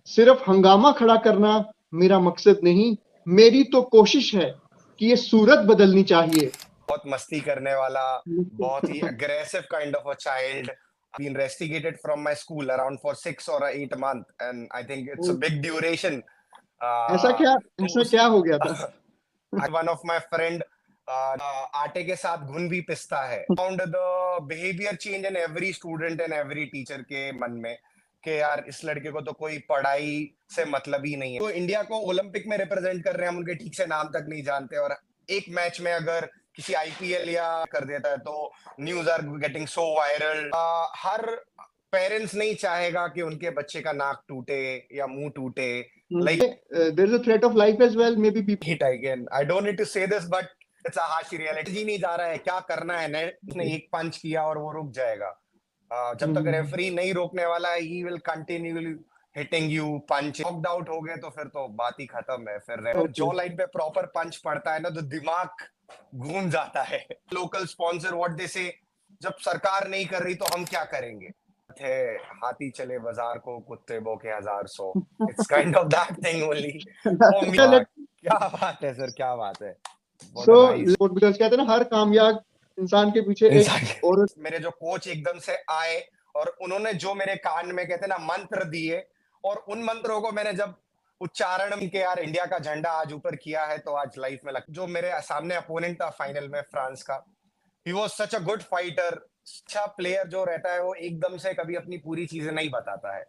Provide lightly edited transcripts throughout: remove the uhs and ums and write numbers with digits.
सिर्फ हंगामा खड़ा करना मेरा मकसद नहीं, मेरी तो कोशिश है कि ये सूरत बदलनी चाहिए। बहुत मस्ती करने वाला, बहुत ही aggressive kind of a child. Been rusticated from my school around for 6 or 8 months, and I think it's a big duration. ऐसा Uh, क्या तो ऐसा उस क्या हो गया था? one of my friend आटे के साथ घुन भी पिसता है. Found the behavior change in every student and every teacher के मन में कि यार इस लड़के को तो कोई पढ़ाई से मतलब ही नहीं है. तो इंडिया को ओलंपिक में रिप्रेजेंट कर रहे हैं, हम उनके ठीक से नाम तक नहीं जानते, और एक मैच में अगर किसी आईपीएल या कर देता है तो news are getting so viral. हर पेरेंट्स नहीं चाहेगा कि उनके बच्चे का नाक टूटे या मुंह टूटे. Like there is a threat of life as well, maybe people. hit again. I don't need to say this, but it's a harsh reality. जी नहीं जा रहा है, क्या करना है. नेट ने एक पंच किया और वो रुक जाएगा. जब तक रेफरी नहीं रोकने वाला है, he will continue hitting you, punch. Knocked out हो गए तो फिर तो बात ही खत्म है. फिर जॉ लाइन पे प्रॉपर पंच पड़ता है ना, तो दिमाग घूम जाता है. लोकल स्पॉन्सर व्हाट दे से, जब सरकार नहीं कर रही तो हम क्या करेंगे. थे हाथी चले बाजार को, कुत्ते भौंके 1000 it's kind of that thing only. क्या बात है सर, क्या बात है. So, because कहते हैं ना, हर कामयाब इंसान के पीछे एक और. मेरे जो कोच एकदम से आए और उन्होंने जो मेरे कान में कहते ना मंत्र दिए, और उन मंत्रों को मैंने जब उच्चारण के यार इंडिया का झंडा आज ऊपर किया है, तो आज लाइफ में जो मेरे सामने अपोनेंट था फाइनल में फ्रांस का, he was such a good fighter. अच्छा प्लेयर जो रहता है वो एकदम से कभी अपनी पूरी चीजें नहीं बताता है.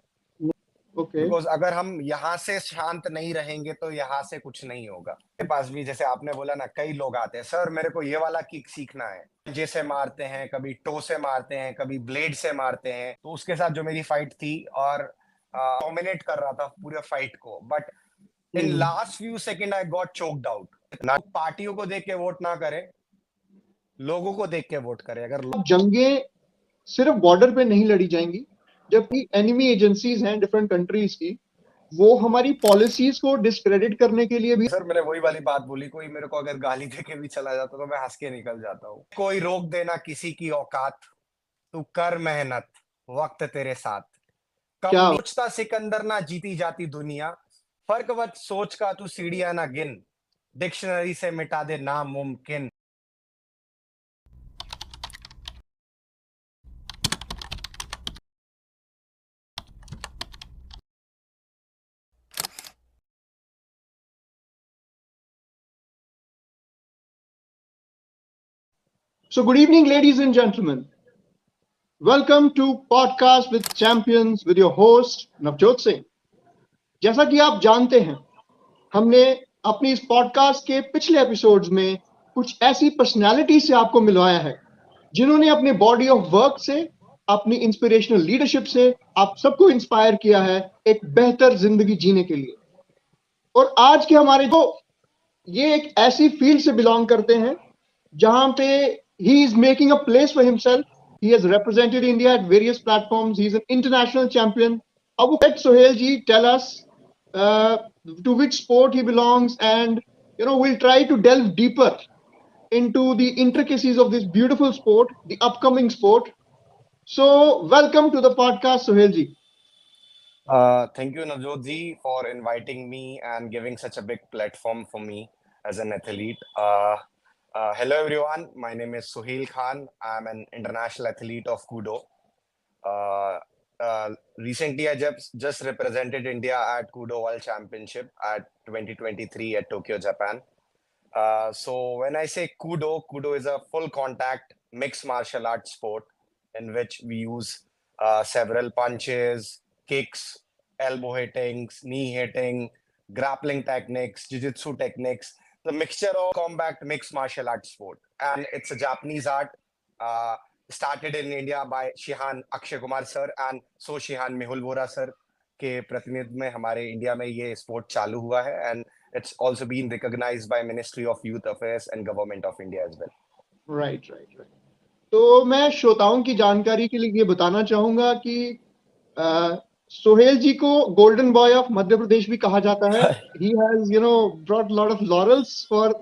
बिकॉज अगर हम यहाँ से शांत नहीं रहेंगे तो यहाँ से कुछ नहीं होगा. मेरे पास भी जैसे आपने बोला ना, कई लोग आते हैं, सर मेरे को ये वाला किक सीखना है. जैसे मारते हैं, कभी टो से मारते हैं, कभी ब्लेड से मारते हैं. तो उसके साथ जो मेरी फाइट थी, और डोमिनेट कर रहा था पूरे फाइट को, but in last few second I got choked out. ना पार्टियों को देख के वोट ना करें, लोगों को देख के वोट करें. अगर जंगें सिर्फ बॉर्डर पे नहीं लड़ी जाएंगी, जबकि एनिमी एजेंसीज हैं डिफरेंट कंट्रीज की, वो हमारी पॉलिसीज को डिस्क्रेडिट करने के लिए भी. सर मैंने वही वाली बात बोली, कोई मेरे को अगर गाली देके भी चला जाता तो मैं हंस के निकल जाता हूँ. कोई रोक देना किसी की औकात, तू कर मेहनत, वक्त तेरे साथ. कम सोचता सिकंदर ना जीती जाती दुनिया, फर्क वत सोच का तू सीढ़ियां ना गिन, डिक्शनरी से मिटा दे नामुमकिन. So good evening, ladies and gentlemen. Welcome to Podcast with Champions with your host Navjot Singh. जैसा कि आप जानते हैं, हमने अपनी इस पॉडकास्ट के पिछले एपिसोड्स में कुछ ऐसी पर्सनालिटी से आपको मिलवाया है जिन्होंने अपने बॉडी ऑफ वर्क से, अपनी इंस्पिरेशनल लीडरशिप से आप सबको इंस्पायर किया है एक बेहतर जिंदगी जीने के लिए. और आज के हमारे जो ये एक ऐसी फील्ड से बिलोंग करते हैं जहां पे he is making a place for himself. He has represented India at various platforms. He is an international champion. I would let Sohail ji tell us to which sport he belongs, and we'll try to delve deeper into the intricacies of this beautiful sport, the upcoming sport. So, welcome to the podcast, Sohail ji. Thank you, Navjot ji, for inviting me and giving such a big platform for me as an athlete. Hello everyone, my name is Suhail Khan. I'm an international athlete of Kudo. Recently I just represented India at Kudo World Championship at 2023 at Tokyo, Japan. So when I say Kudo is a full contact mixed martial arts sport in which we use several punches, kicks, elbow hittings, knee hitting, grappling techniques, jiu-jitsu techniques, the mixture of combat mixed martial arts sport. And it's a Japanese art started in India by Shihan Akshay Kumar sir and So Shihan Mehul Vora sir के प्रतिनिधित्व में हमारे India में ये sport चालू हुआ है. And it's also been recognized by Ministry of Youth Affairs and Government of India as well. Right. तो मैं श्रोताओं की जानकारी के लिए ये बताना चाहूंगा कि सोहेल जी को golden boy of Madhya Pradesh भी कहा जाता है. He has, brought a lot of laurels for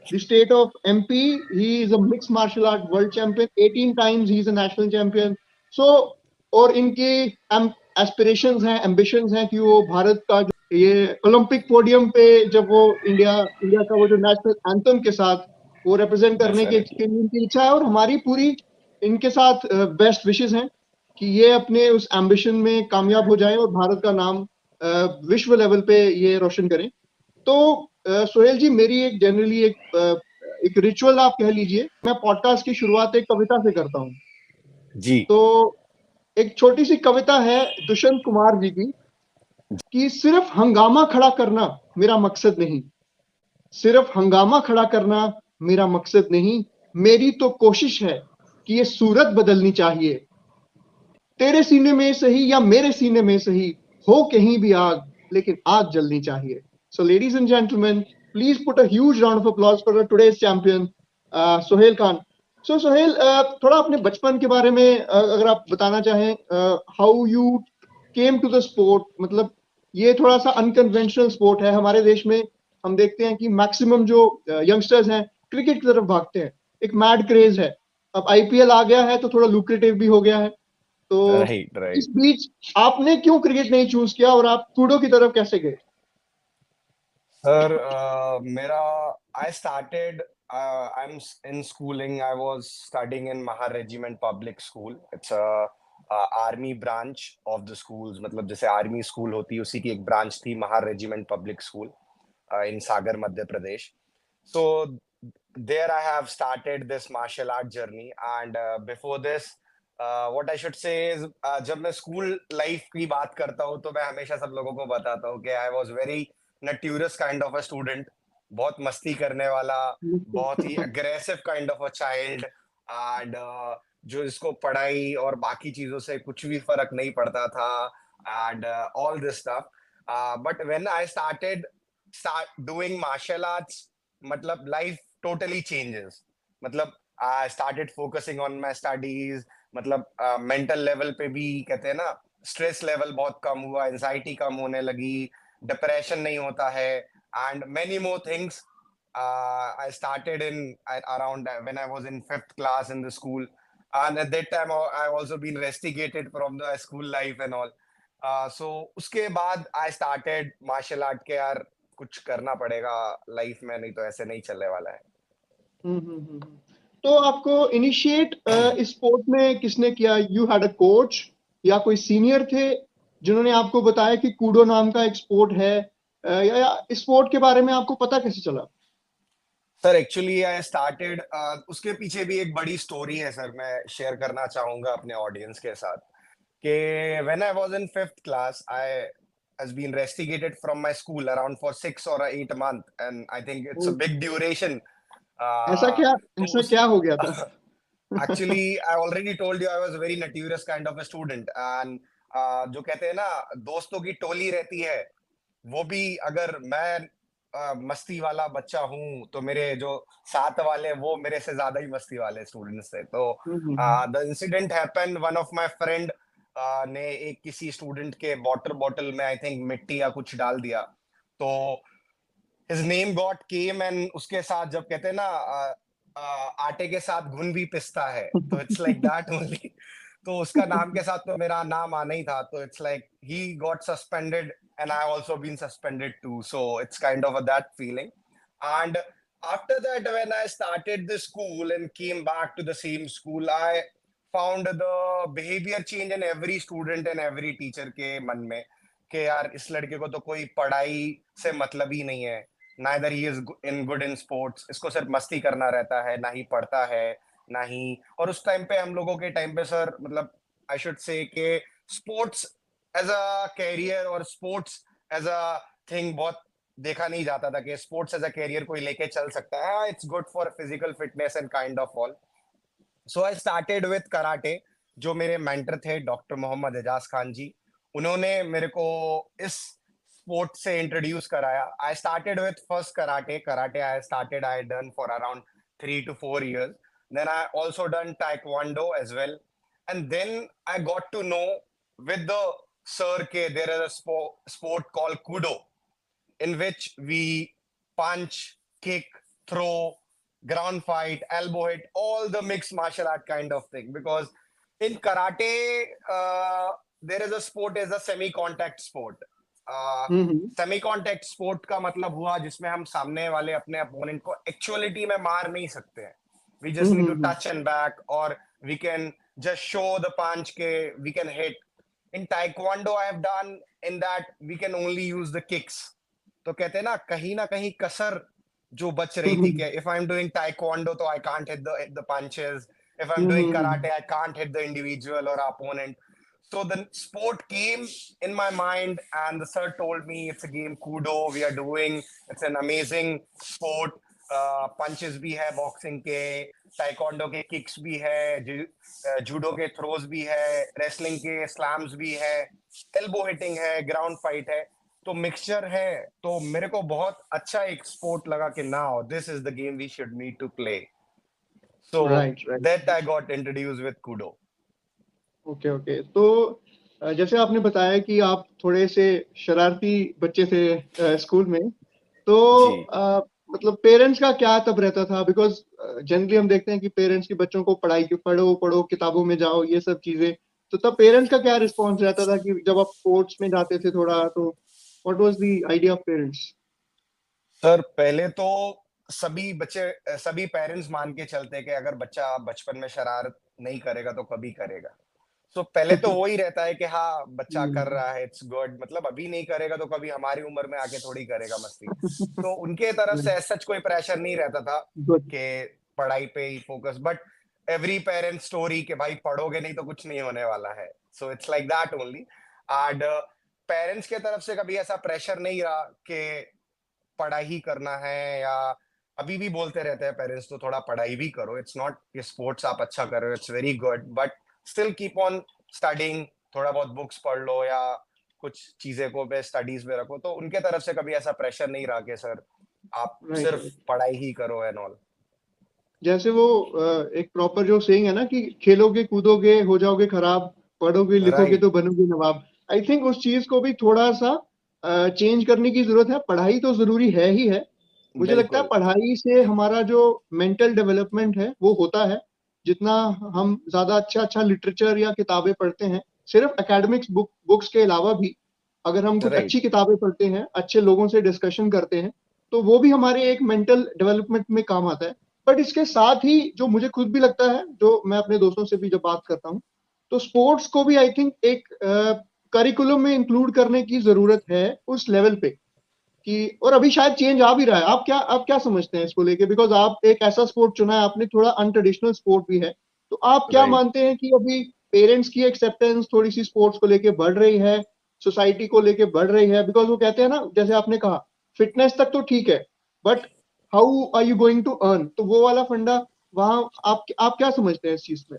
the state of MP. He is a mixed martial art world champion. 18 times he is a national champion. So, और इनकी एस्पिरेशंस हैं, ambitions हैं कि वो भारत का जो ये ओलंपिक पोडियम पे जब वो इंडिया का वो जो नेशनल एंथम के साथ वो रिप्रेजेंट करने के लिए इनकी इच्छा है, और हमारी पूरी इनके साथ बेस्ट विशेस हैं कि ये अपने उस एम्बिशन में कामयाब हो जाएं और भारत का नाम विश्व लेवल पे ये रोशन करें। तो सोहेल जी, मेरी एक जनरली एक रिचुअल आप कह लीजिए, मैं पॉडकास्ट की शुरुआत एक कविता से करता हूँ। जी। तो एक छोटी सी कविता है दुष्यंत कुमार जी की कि सिर्फ हंगामा खड़ा करना मेरा मकसद नहीं, सिर्फ हंगामा खड़ा करना मेरा मकसद नहीं, मेरी तो कोशिश है कि ये सूरत बदलनी चाहिए। तेरे सीने में सही या मेरे सीने में सही, हो कहीं भी आग, लेकिन आग जलनी चाहिए। So ladies and gentlemen, please put a huge round of applause for today's champion, Sohail Khan. So Sohail, थोड़ा अपने बचपन के बारे में अगर आप बताना चाहें, how you came to the sport, मतलब ये थोड़ा सा अनकन्वेंशनल स्पोर्ट है हमारे देश में। हम देखते हैं कि मैक्सिमम जो यंगस्टर्स हैं क्रिकेट की तरफ भागते हैं, एक मैड क्रेज है। अब आईपीएल आ गया है तो थोड़ा लुक्रेटिव भी हो गया है। तो राइट इस बीच आपने क्यों क्रिकेट नहीं चूज किया और आप कूडो की तरफ कैसे गए? सर, मेरा I started I'm in schooling. I was studying in Mahar Regiment Public School. It's a army branch of the schools. मतलब जैसे आर्मी स्कूल होती है उसी की एक ब्रांच थी Mahar regiment public school in Sagar, Madhya Pradesh. So there I have started this martial art journey. And before this, what I should say is, जब मैं स्कूल लाइफ की बात करता हूँ तो मैं हमेशा सब लोगों को बताता हूँ कि I was very notorious kind of a student, बहुत मस्ती करने वाला, बहुत ही aggressive kind of a child. And जो इसको पढ़ाई और बाकी चीजों से कुछ भी फर्क नहीं पड़ता था, and all this stuff. But when I start doing martial arts, मतलब लाइफ टोटली चेंजेस। मतलब I started focusing on my studies, मतलब मेंटल लेवल पे भी कहते हैं ना, स्ट्रेस लेवल बहुत कम हुआ, एंजाइटी कम होने लगी, डिप्रेशन नहीं होता है, and many more things. I started in around when I was in 5th class in the school, and at that time I also been rusticated from the school life and all. So उसके बाद I started martial art के यार कुछ करना पड़ेगा life में, नहीं तो ऐसे नहीं चलने वाला है। तो आपको इनिशिएट इस स्पोर्ट में किसने किया? यू हैड अ कोच या कोई सीनियर थे जिन्होंने आपको बताया कि कूडो नाम का एक स्पोर्ट है, या इस स्पोर्ट के बारे में आपको पता कैसे चला? सर एक्चुअली आई स्टार्टेड, उसके पीछे भी एक बड़ी स्टोरी है सर, मैं शेयर करना चाहूंगा अपने ऑडियंस के साथ कि when I was in 5th class, I has been rusticated from my school around for 6 or 8 months, and I think it's a uh, big duration. ऐसा uh, क्या तो ऐसा उस क्या हो गया था? Actually I already told you I was very notorious kind of a student, and जो कहते हैं ना दोस्तों की टोली रहती है, वो भी अगर मैं मस्ती वाला बच्चा हूँ तो मेरे जो साथ वाले वो मेरे से ज्यादा ही मस्ती वाले स्टूडेंट्स थे। तो the incident happen, one of my friend ने एक किसी स्टूडेंट के वाटर बॉटल में आई थिंक मिट्टी या कुछ डाल दिया, तो his name got came, and उसके साथ जब कहते हैं ना आटे के साथ घुन भी पिसता है, तो इट्स लाइक दैट ओनली। तो उसका नाम के साथ तो मेरा नाम आना ही था, तो it's like he got suspended and I also been suspended too. So it's kind of a that feeling. And after that, when I started the school and came back to the same school, I found the behavior change in every student and every teacher के मन में कि यार इस लड़के को तो कोई पढ़ाई से मतलब ही नहीं है, neither he is in good in sports, इसको सिर्फ मस्ती करना रहता है, ना ही पढ़ता है ना ही। और उस टाइम पे हम लोगों के टाइम पे सर, मतलब आई शुड से कि स्पोर्ट्स एज अ कैरियर और स्पोर्ट्स एज अ थिंग बहुत देखा नहीं जाता था कि स्पोर्ट्स एज अ कैरियर कोई लेके चल सकता है। It's good for physical fitness and kind of all. So I started with karate. जो मेरे मेंटर थे डॉक्टर मोहम्मद एजाज खान जी, उन्होंने मेरे को इस स्पोर्ट से इंट्रोड्यूस कराया। I started with first karate. Karate I done for around 3 to 4 years. Then I also done taekwondo as well. And then I got to know with the sir ke there is a sport called kudo, in which we punch, kick, throw, ground fight, elbow hit, all the mixed martial art kind of thing. Because in karate, there is a sport is a semi contact sport. Hmm semi contact sport का मतलब हुआ जिसमें हम सामने वाले अपने opponent को actuality में मार नहीं सकते हैं. We just need to hmm touch and back, or we can just show the punch ke we can hit. In taekwondo I have done in that we can only use the kicks. तो कहते हैं ना कहीं कसर जो बच रही थी कि if I'm doing taekwondo तो I can't hit the punches. If I'm doing karate I can't hit the individual or opponent. So the sport came in my mind, and the sir told me it's a game Kudo we are doing. It's an amazing sport. Punches भी है boxing के, taekwondo के kicks भी है, judo के throws भी है, wrestling के स्लैम्स भी है, एल्बो हिटिंग है, ग्राउंड फाइट है. तो मिक्सचर है. तो मेरे को बहुत अच्छा एक स्पोर्ट लगा कि now this is the game we should need to play. So right right. That I got introduce with Kudo. Okay okay. तो जैसे आपने बताया कि आप थोड़े से शरारती बच्चे थे स्कूल में, तो मतलब पेरेंट्स का क्या तब रहता था? बिकॉज जनरली हम देखते हैं कि पेरेंट्स की बच्चों को पढ़ाई की पढ़ो पढ़ो किताबों में जाओ ये सब चीजें. तो तब पेरेंट्स का क्या रिस्पॉन्स रहता था कि जब आप स्पोर्ट्स में जाते थे थोड़ा, तो what was the idea of parents? Sir पहले तो सभी पेरेंट्स मान के चलते कि अगर बच्चा बचपन में शरारत नहीं करेगा तो कभी करेगा. तो पहले तो वही रहता है कि हाँ बच्चा कर रहा है, इट्स गुड. मतलब अभी नहीं करेगा तो कभी हमारी उम्र में आके थोड़ी करेगा मस्ती. तो उनके तरफ से सच कोई प्रेशर नहीं रहता था गुड. कि पढ़ाई पे ही focus. But every parent story कि भाई पढ़ोगे नहीं तो कुछ नहीं होने वाला है. So it's like that only. And parents के तरफ से कभी ऐसा प्रेशर नहीं रहा कि पढ़ाई ही करना है, या अभी भी बोलते रहते हैं पेरेंट्स तो थोड़ा पढ़ाई भी करो. इट्स नॉट कि स्पोर्ट्स आप अच्छा कर रहे हो, it's very good, but still keep on studying. थोड़ा बहुत बुक्स पढ़ लो या कुछ चीजें को पे स्टडीज में रखो. तो उनके तरफ से कभी ऐसा प्रेशर नहीं रहा कि सर आप राइट सिर्फ राइट. पढ़ाई ही करो एंड ऑल. जैसे वो एक प्रॉपर जो सेइंग है ना कि खेलोगे कूदोगे हो जाओगे खराब, पढ़ोगे लिखोगे राइट तो बनोगे नवाब. आई थिंक उस चीज को भी थोड़ा सा चेंज करने की जरूरत है. पढ़ाई तो जरूरी है ही है. मुझे लगता है बिल्कुल. पढ़ाई से हमारा जो मेंटल डेवलपमेंट है वो होता है. जितना हम ज्यादा अच्छा अच्छा लिटरेचर या किताबें पढ़ते हैं, सिर्फ एकेडमिक्स बुक्स के अलावा भी अगर हम कुछ राइट अच्छी किताबें पढ़ते हैं, अच्छे लोगों से डिस्कशन करते हैं, तो वो भी हमारे एक मेंटल डेवलपमेंट में काम आता है. बट इसके साथ ही जो मुझे खुद भी लगता है, जो मैं अपने दोस्तों से भी जब बात करता हूँ, तो स्पोर्ट्स को भी आई थिंक एक करिकुलम में इंक्लूड करने की जरूरत है उस लेवल पे कि, और अभी शायद चेंज आ भी रहा है. आप क्या समझते हैं इसको लेके? बिकॉज आप एक ऐसा स्पोर्ट चुना है आपने, थोड़ा अनट्रेडिशनल स्पोर्ट भी है. तो आप क्या राइट. मानते हैं कि अभी पेरेंट्स की एक्सेप्टेंस थोड़ी सी स्पोर्ट्स को लेके बढ़ रही है, सोसाइटी को लेके बढ़ रही है? बिकॉज वो कहते हैं ना, जैसे आपने कहा फिटनेस तक तो ठीक है, but how are you going to earn? तो वो वाला फंडा वहां आप क्या समझते हैं इस चीज में?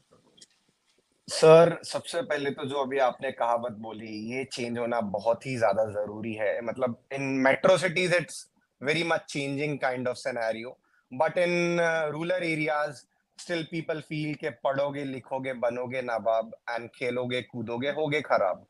सर सबसे पहले तो जो अभी आपने कहावत बोली, ये चेंज होना बहुत ही ज्यादा जरूरी है. मतलब इन metro cities it's very much changing kind of scenario, but in rural areas still people feel के पढ़ोगे लिखोगे बनोगे नवाब, एंड खेलोगे कूदोगे होगे खराब.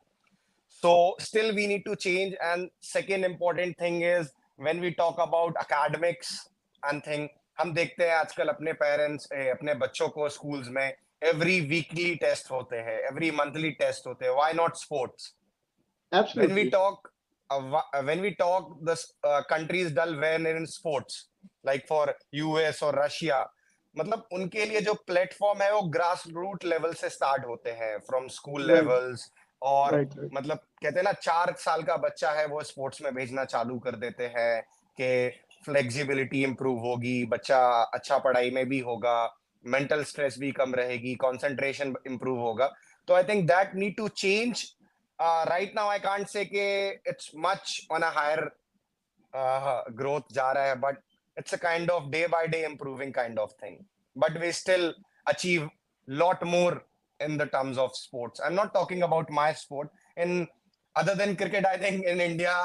So still we need to change. And second important thing is when we talk about academics and thing, हम देखते हैं आजकल अपने पेरेंट्स अपने बच्चों को स्कूल्स में एवरी वीकली टेस्ट होते हैं, एवरी मंथली टेस्ट होते हैं. Why not sports? when we absolutely. talk when we talk the countries done well in sports like for US और रशिया, मतलब उनके लिए जो प्लेटफॉर्म है वो ग्रास रूट लेवल से स्टार्ट होते हैं, फ्रॉम स्कूल राइट लेवल्स. और राइट राइट. मतलब कहते हैं ना 4 साल का बच्चा है वो स्पोर्ट्स में भेजना चालू कर देते हैं कि फ्लेक्सिबिलिटी इंप्रूव होगी, बच्चा अच्छा पढ़ाई में भी होगा, मेंटल स्ट्रेस भी कम रहेगी, कंसंट्रेशन इंप्रूव होगा. तो I think that need to change. Right now I can't say कि it's much on a higher growth जा रहा है, but it's a kind of day by day improving kind of thing. But we still achieve lot more in the terms of sports. I'm not talking about my sport. In other than cricket, I think in India,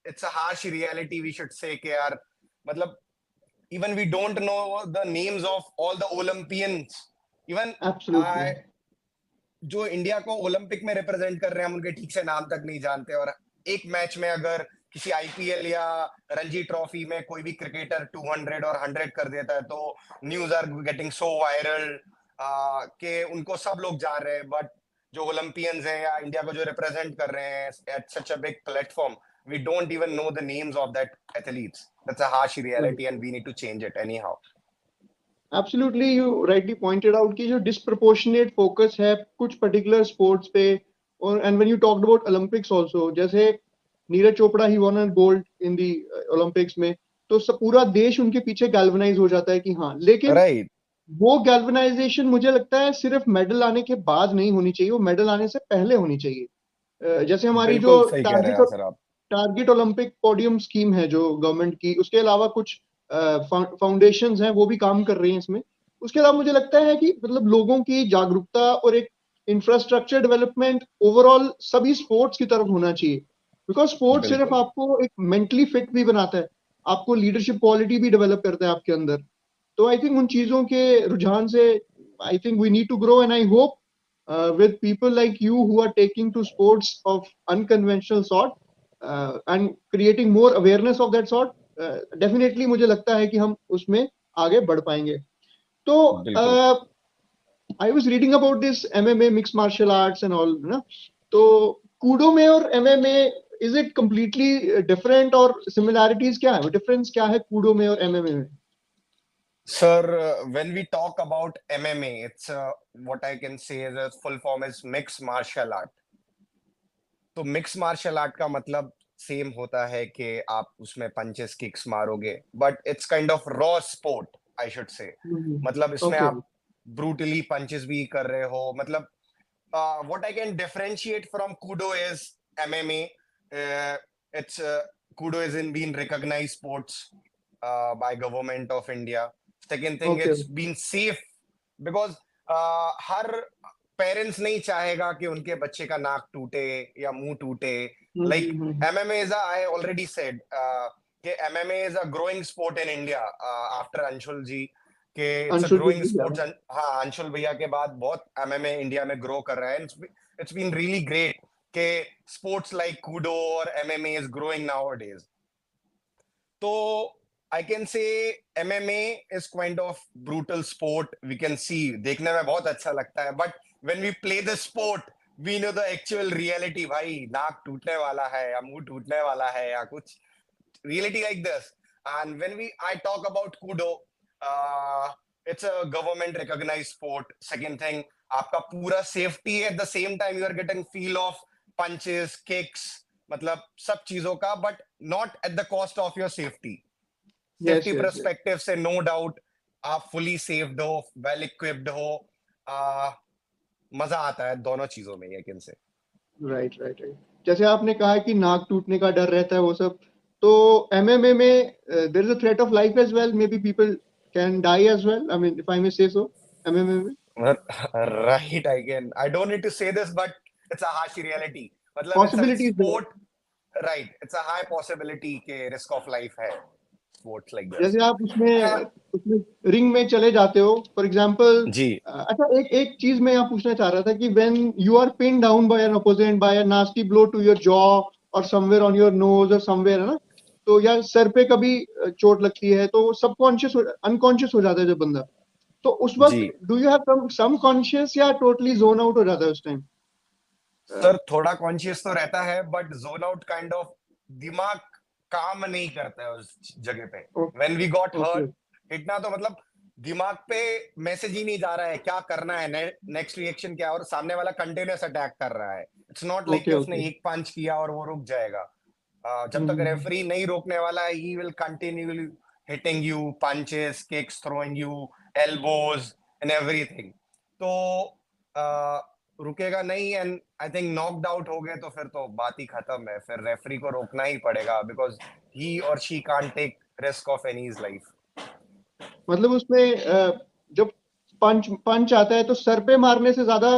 it's a harsh reality. We should say कि यार मतलब even we don't know the names of all the Olympians. Even absolutely. I जो India को Olympic में represent कर रहे हैं हम उनके ठीक से नाम तक नहीं जानते. और एक मैच में अगर किसी आईपीएल या रणजी ट्रॉफी में कोई भी क्रिकेटर 200 और 100 कर देता है तो news are getting so viral के उनको सब लोग जा रहे हैं. बट जो ओलंपियंस हैं या इंडिया को जो रिप्रेजेंट कर रहे हैं at such a big platform, we don't even know the names of that athletes. That's a harsh reality and we need to change it anyhow. Absolutely, you rightly pointed out कि जो disproportionate focus है कुछ particular sports पे, और and when you talked about Olympics also, जैसे Neeraj Chopra he won and gold in the Olympics में, तो सब पूरा देश उनके पीछे गैल्वनाइज हो जाता है कि हाँ, लेकिन राइट. वो गैल्वनाइजेशन मुझे लगता है सिर्फ मेडल आने के बाद नहीं होनी चाहिए, वो मेडल आने से पहले होनी चाहिए। जैसे हमारी जो बिल्कुल सही कह रहे हैं सर आप. टारगेट ओलंपिक पोडियम स्कीम है जो गवर्नमेंट की, उसके अलावा कुछ फाउंडेशंस हैं वो भी काम कर रही हैं इसमें। उसके अलावा मुझे लगता है कि मतलब लोगों की जागरूकता और एक इंफ्रास्ट्रक्चर डेवलपमेंट ओवरऑल सभी स्पोर्ट्स की तरफ होना चाहिए, बिकॉज स्पोर्ट्स सिर्फ बिल्कुल. आपको एक मेंटली फिट भी बनाता है, आपको लीडरशिप क्वालिटी भी डेवलप करता है आपके अंदर। तो आई थिंक उन चीजों के रुझान से I think we need to grow, and I hope with people like you who are taking to sports of unconventional sort and creating more awareness of that sort, definitely मुझे लगता है कि हम उसमें आगे बढ़ पाएंगे। तो बिल्कुल. I was reading about this MMA mixed martial arts and all ना, तो कूडो में और MMA is it completely different और similarities क्या है, डिफरेंस क्या है कूडो में और MMA में? Sir, when we talk about MMA, it's what I can say is a full form is mixed martial art. तो मिक्स मार्शल आर्ट का मतलब सेम होता है कि आप उसमें पंचेस किक्स मारोगे, but it's kind of raw sport, I should say. मतलब इसमें ओके, आप ब्रूटली पंचेस भी कर रहे हो. मतलब what I can differentiate from Kudo is MMA. It's Kudo is in being recognized sports by government of India. Second thing, okay, it's been safe because her parents नहीं चाहेगा कि उनके बच्चे का नाक टूटे या मुंह टूटे. Like MMA is I already said कि MMA is a growing sport in India after Anshul ji, कि it's a Anshul growing ji, sports. हाँ, अंशुल भैया के बाद बहुत एमएमए इंडिया में ग्रो कर रहा है. इट्स बीन रियली ग्रेट कि स्पोर्ट्स लाइक कूडो और एमएमए इज ग्रोइंग नाउअडेज. तो I can say MMA is kind of brutal sport. We can see, देखने में बहुत अच्छा लगता है, but when we play the sport we know the actual reality. भाई नाक टूटने वाला है या मुंह टूटने वाला है या कुछ reality like this. And when I talk about Kudo, it's a government recognized sport. Second thing, आपका पूरा safety है, at the same time you are getting feel of punches, kicks, मतलब सब चीजों का, but not at the cost of your safety. Yes Safety yes, perspective से no doubt आप fully saved हो, well equipped हो. मजा आता है दोनों चीजों में, I can say. Right right right. जैसे आपने कहा कि नाक टूटने का डर रहता है वो सब, तो एमएमए में there is a threat of life as well, maybe people can die as well, I mean if I may say so, MMA में Right, I don't need to say this, but it's a harsh reality. मतलब it's a possibilities है। sport, right? It's a high possibility के risk of life है sports like this. जैसे आप उसमें उसमें ring में चले जाते हो फॉर एग्जांपल, जी. अच्छा एक एक चीज मैं यहाँ पूछना चाह रहा था कि when you are pin down by an opponent by a nasty blow to your jaw और समवेयर ऑन योर नोज और समवेयर, है ना, तो या सर पे कभी चोट लगती है तो सबकॉन्शियस अनकॉन्शियस हो जाता है जब बंदा, तो उस जी. वक्त do you have some conscious या टोटली जोन आउट हो जाता है उस टाइम? सर थोड़ा कॉन्शियस तो रहता है, but zone out kind of, दिमाग काम नहीं करता है उस जगह पे. When we got okay, hurt हिटना, तो मतलब दिमाग पे मैसेज ही नहीं जा रहा है क्या करना है, नेक्स्ट रिएक्शन क्या है, और सामने वाला कंटिन्यूअस अटैक कर रहा है. इट्स नॉट लाइक कि ओके, उसने ओके, एक पंच किया और वो रुक जाएगा. जब तक रेफरी नहीं रोकने वाला है, he will continuously hitting you, punches, kicks, throwing you, elbows and everything. तो रुकेगा नहीं, and I think knocked out हो गए तो फिर तो बात ही खत्म है. फिर रेफरी को रोकना ही पड़ेगा, बिकॉज ही और she can't take risk of anyone's life. मतलब उसमें जब पंच पंच आता है तो सर पे मारने से ज्यादा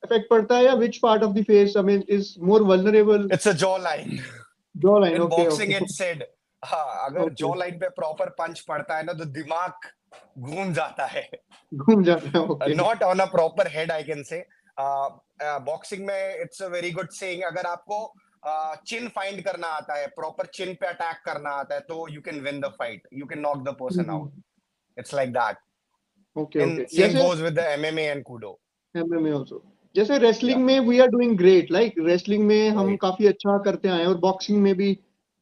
इफेक्ट पड़ता है या which part of the face I mean is more vulnerable? It's a jaw line. Jaw line, in okay boxing okay it said, हाँ, अगर ओके, जॉ लाइन पे प्रॉपर पंच पड़ता है ना, तो दिमाग घूम जाता है. घूम जाता है, okay. Not on a proper head, I can say. Boxing में it's a very good saying, अगर आपको चिन फाइंड करना आता है, प्रॉपर चिन पे अटैक करना आता है, तो you can win the fight, you can knock the person out. It's like that. Okay And okay, same जैसे goes with the MMA and Kudo. MMA also, जैसे रेसलिंग में we are doing great, like wrestling में हम right. काफी अच्छा करते आए हैं, और बॉक्सिंग में भी।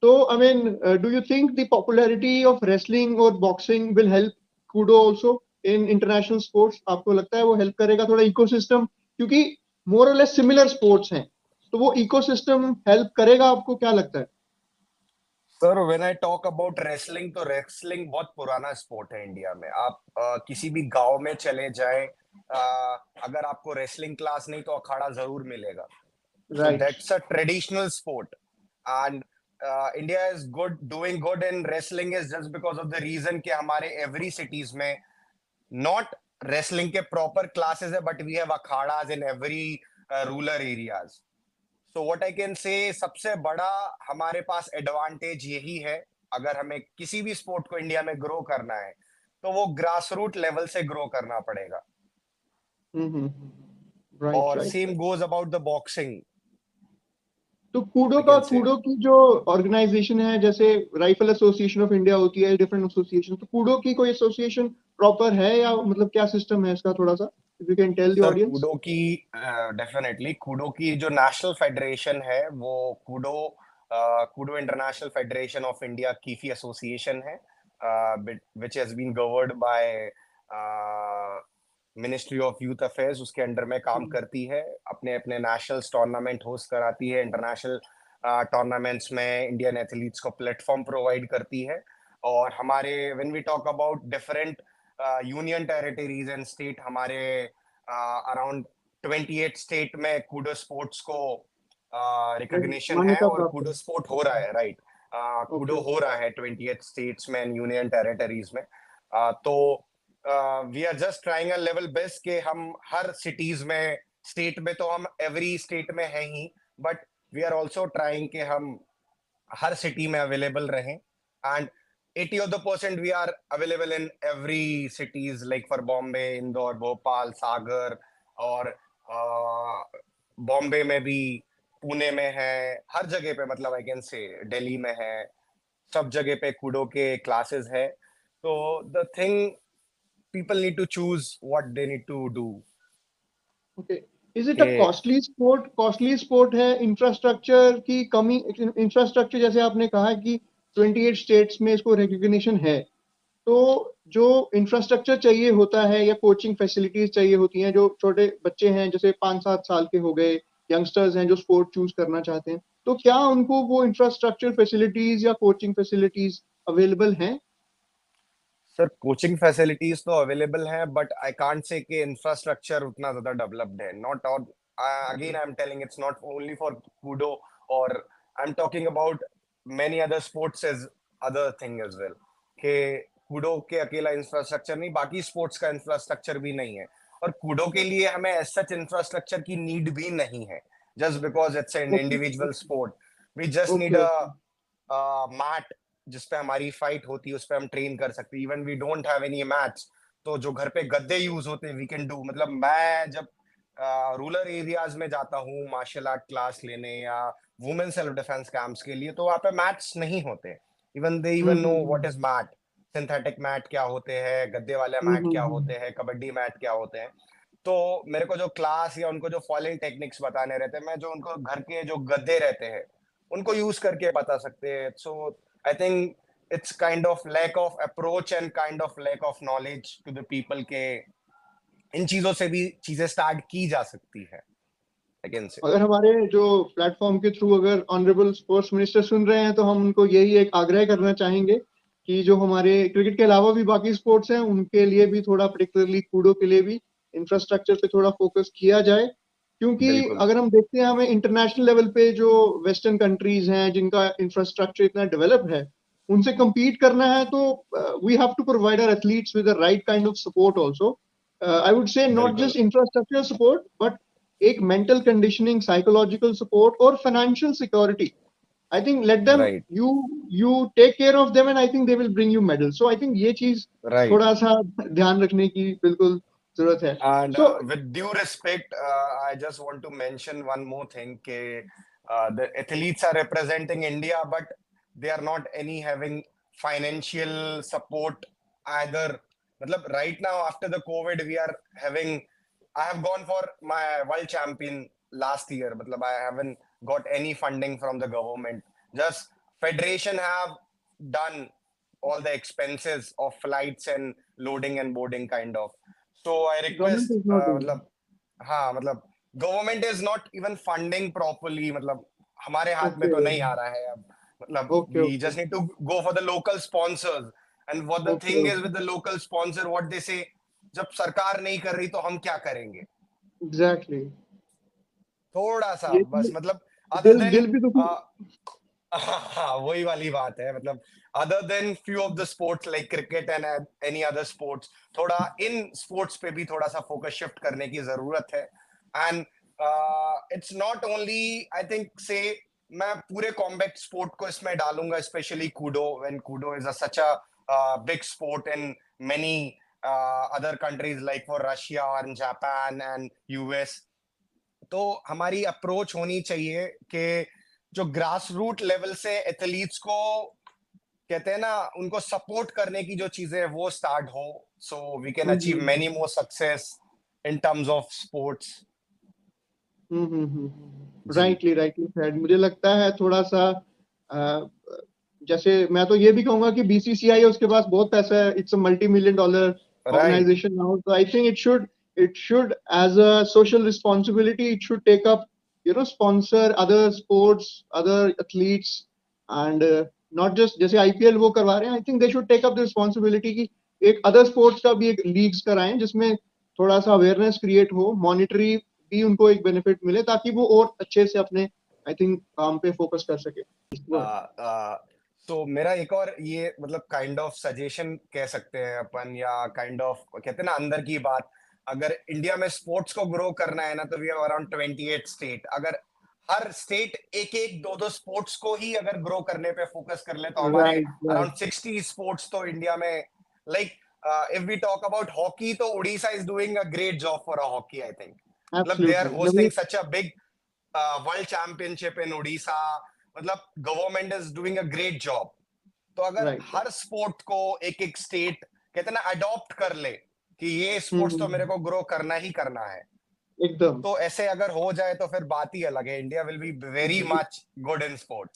तो I mean, do you think the popularity of wrestling और boxing will help kudo also in international sports? आपको लगता है वो हेल्प करेगा थोड़ा इकोसिस्टम, क्योंकि मोर और लेस सिमिलर स्पोर्ट्स हैं, तो वो इकोसिस्टम हेल्प करेगा? आपको क्या लगता है? Sir when I talk about wrestling, तो रेसलिंग बहुत पुराना स्पोर्ट है इंडिया में। आप किसी भी गांव में चले जाएं, अगर आपको रेसलिंग क्लास नहीं तो अखाड़ा जरूर मिलेगा। So right. that's a traditional sport, and India is doing good in wrestling is just because of the reason कि हमारे every cities में not wrestling के proper classes है, but we have akhadas in every rural areas. So what I can say, सबसे बड़ा हमारे पास advantage यही है, अगर हमें किसी भी स्पोर्ट को इंडिया में ग्रो करना है तो वो ग्रास रूट लेवल से ग्रो करना पड़ेगा। हम्म। राइट और right. Same goes about the boxing, तो कूडो आई का, कैन से। कूडो की जो ऑर्गेनाइजेशन है, जैसे राइफल एसोसिएशन ऑफ इंडिया होती है, डिफरेंट एसोसिएशन, तो कूडो की कोई एसोसिएशन प्रॉपर है, या मतलब क्या सिस्टम है इसका? थोड़ा सा if you can tell the sir audience. Kudo की, डेफिनेटली कूडो की जो नेशनल फेडरेशन है वो kudo, kudo international federation of India KIFI association है, which has been governed by ministry of youth affairs. उसके अंडर में काम करती है, अपने अपने नेशनल टूर्नामेंट होस्ट कराती है, इंटरनेशनल टूर्नामेंट्स में इंडियन एथलीट्स को प्लेटफॉर्म प्रोवाइड करती है। और हमारे when we talk about different union territories and state, हमारे अराउंड 28 स्टेट में कूडो स्पोर्ट्स को रिकॉग्निशन है, मान्यता और प्राप्त कूडो है। स्पोर्ट हो रहा है, राइट। ओके। कूडो हो रहा है 28 स्टेट्स में एंड यूनियन टेरिटरीज में। तो we are just trying a level best कि हम हर सिटीज में, स्टेट में तो हम एवरी स्टेट में हैं ही, but we are also trying कि हम हर सिटी में अवेलेबल रहें। And 80 of the percent we are available in every cities, like for Bombay, Indore, Bhopal, Sagar, और बॉम्बे में भी, पुणे में है, हर जगह पे, मतलब आई कैन से दिल्ली में है, सब जगह पे कूडो के क्लासेस है। तो the thing, people need to choose what they need to do। Okay. Is it a कि कॉस्टली स्पोर्ट? कॉस्टली स्पोर्ट है? इंफ्रास्ट्रक्चर की कमी? इंफ्रास्ट्रक्चर जैसे आपने कहा कि 28 स्टेट्स में इसको रिकॉग्निशन है, तो जो इंफ्रास्ट्रक्चर चाहिए होता है या कोचिंग फैसिलिटीज चाहिए होती हैं, जो छोटे बच्चे हैं जैसे 5-7 साल के हो गए, यंगस्टर्स हैं जो स्पोर्ट चूज करना चाहते हैं, तो क्या उनको वो इंफ्रास्ट्रक्चर फैसिलिटीज या कोचिंग फैसिलिटीज अवेलेबल हैं? सर कोचिंग फैसिलिटीज तो अवेलेबल हैं, बट आई कांट से कि इंफ्रास्ट्रक्चर उतना ज्यादा डेवलप्ड है। Not all, again I am telling, it's not only for Kudo, और I am talking about many other sports as other thing as well, कि Kudo के अकेला infrastructure नहीं, बाकी स्पोर्ट्स का इंफ्रास्ट्रक्चर भी नहीं है। और कूडो के लिए हमें एज सच इंफ्रास्ट्रक्चर की नीड भी नहीं है, just because it's an okay individual sport. We just need okay a okay. Mat जिसपे हमारी फाइट होती है, उस पे हम ट्रेन कर सकते हैं। Even we don't have any match, तो जो घर पे गद्दे यूज होते हैं वी कैन डू। मतलब मैं जब रूरल एरियाज में जाता हूँ मार्शल आर्ट क्लास लेने या वुमेन सेल्फ डिफेंस कैंप्स के लिए, तो वहाँ पे मैच नहीं होते। Even they even know what is mat, synthetic mat क्या होते हैं, गद्दे वाले मैट क्या होते हैं, कबड्डी मैट क्या होते हैं। तो मेरे को जो क्लास या उनको जो फॉलोइंग टेक्निक्स बताने रहते हैं, मैं जो उनको घर के जो गद्दे रहते हैं उनको यूज करके बता सकते हैं। So I think it's kind of lack of approach and kind of lack of knowledge to the people के इन चीजों से भी चीजें स्टार्ट की जा सकती है, आई कैन से। अगर हमारे जो प्लेटफॉर्म के थ्रू अगर ऑनरेबल स्पोर्ट्स मिनिस्टर सुन रहे हैं, तो हम उनको यही एक आग्रह करना चाहेंगे कि जो हमारे क्रिकेट के अलावा भी बाकी स्पोर्ट्स हैं, उनके लिए भी थोड़ा, पर्टिकुलरली कूडो के लिए भी, इंफ्रास्ट्रक्चर पे थोड़ा फोकस किया जाए। क्योंकि बिल्कुल। अगर हम देखते हैं, हमें इंटरनेशनल लेवल पे जो वेस्टर्न कंट्रीज हैं जिनका इंफ्रास्ट्रक्चर इतना डेवलप है, उनसे compete करना है, तो we have to provide our athletes with the right kind of support also. I would say not बिल्कुल। जस्ट इंफ्रास्ट्रक्चर सपोर्ट, बट एक मेंटल कंडीशनिंग, साइकोलॉजिकल सपोर्ट और financial security. I think let them, right. You you take care of them, and I think they will bring you medal. So I think ये चीज right. थोड़ा सा ध्यान रखने की बिल्कुल जरूरत है। And so with due respect, I just want to mention one more thing. The athletes are representing India, but they are not any having financial support either. मतलब right now after the COVID, we are having I have gone for my world champion last year. मतलब I haven't got any funding from the government. Just federation have done all the expenses of flights and loading and boarding kind of. So I government request is not doing मतलब हाँ मतलब government is not even funding properly. मतलब हमारे हाथ में okay तो नहीं आ रहा है अब. मतलब okay we okay just need to go for the local sponsors. And what the okay thing is with the local sponsor, what they say, जब सरकार नहीं कर रही तो हम क्या करेंगे. एग्जैक्टली थोड़ा सा ये बस मतलब अदर दिल देन दिल भी दुखी हाँ वही वाली बात है. मतलब other than few of the sports like cricket and any other sports, थोड़ा इन स्पोर्ट्स पे भी थोड़ा सा फोकस शिफ्ट करने की जरूरत है. And it's not only I think से मैं पूरे कॉम्बैट स्पोर्ट को इसमें डालूंगा, specially Koodo. When Koodo is such a big sport in many other countries like for Russia and Japan and US. तो हमारी अप्रोच होनी चाहिए कि जो ग्रास रूट लेवल से एथलीट्स को कहते हैं ना उनको सपोर्ट करने की जो चीजें हैं वो स्टार्ट हो, so we can achieve many more success in terms of sports. जी. राइटली राइटली सेड मुझे लगता है थोड़ा सा अ, जैसे मैं तो ये भी कहूंगा कि बीसीसीआई है उसके पास बहुत पैसा है it's a multi million dollar right. Organization now so I think it should as a social responsibility it should take up sponsor other sports other athletes and not just जैसे आईपीएल वो करवा रहे हैं I think they should take up the responsibility की एक other sports का भी एक लीग्स कराएं जिसमें थोड़ा सा अवेयरनेस क्रिएट हो मॉनिटरी भी उनको एक बेनिफिट मिले ताकि वो और अच्छे से अपने आई थिंक काम पे फोकस कर सके तो मेरा एक और ये मतलब काइंड ऑफ सजेशन कह सकते हैं अपन, या काइंड ऑफ कहते हैं ना अंदर की बात. अगर इंडिया में स्पोर्ट्स को ग्रो करना है ना तो वी हैव अराउंड 28 स्टेट. अगर हर स्टेट एक एक दो दो स्पोर्ट्स को ही अगर ग्रो करने पे फोकस कर ले तो हमारे राइट राइट अराउंड 60 स्पोर्ट्स तो इंडिया में. Like if we talk about hockey तो Orissa is doing a great job for a hockey I think. मतलब they are absolutely hosting such a big world championship in Orissa. मतलब government is doing a great job. तो अगर right हर sport को एक एक state कहते हैं ना अडॉप्ट कर ले कि ये स्पोर्ट्स तो मेरे हम्म को ग्रो करना ही करना है, एकदम तो ऐसे अगर हो जाए तो फिर बात ही अलग है. India will be very much good in sport.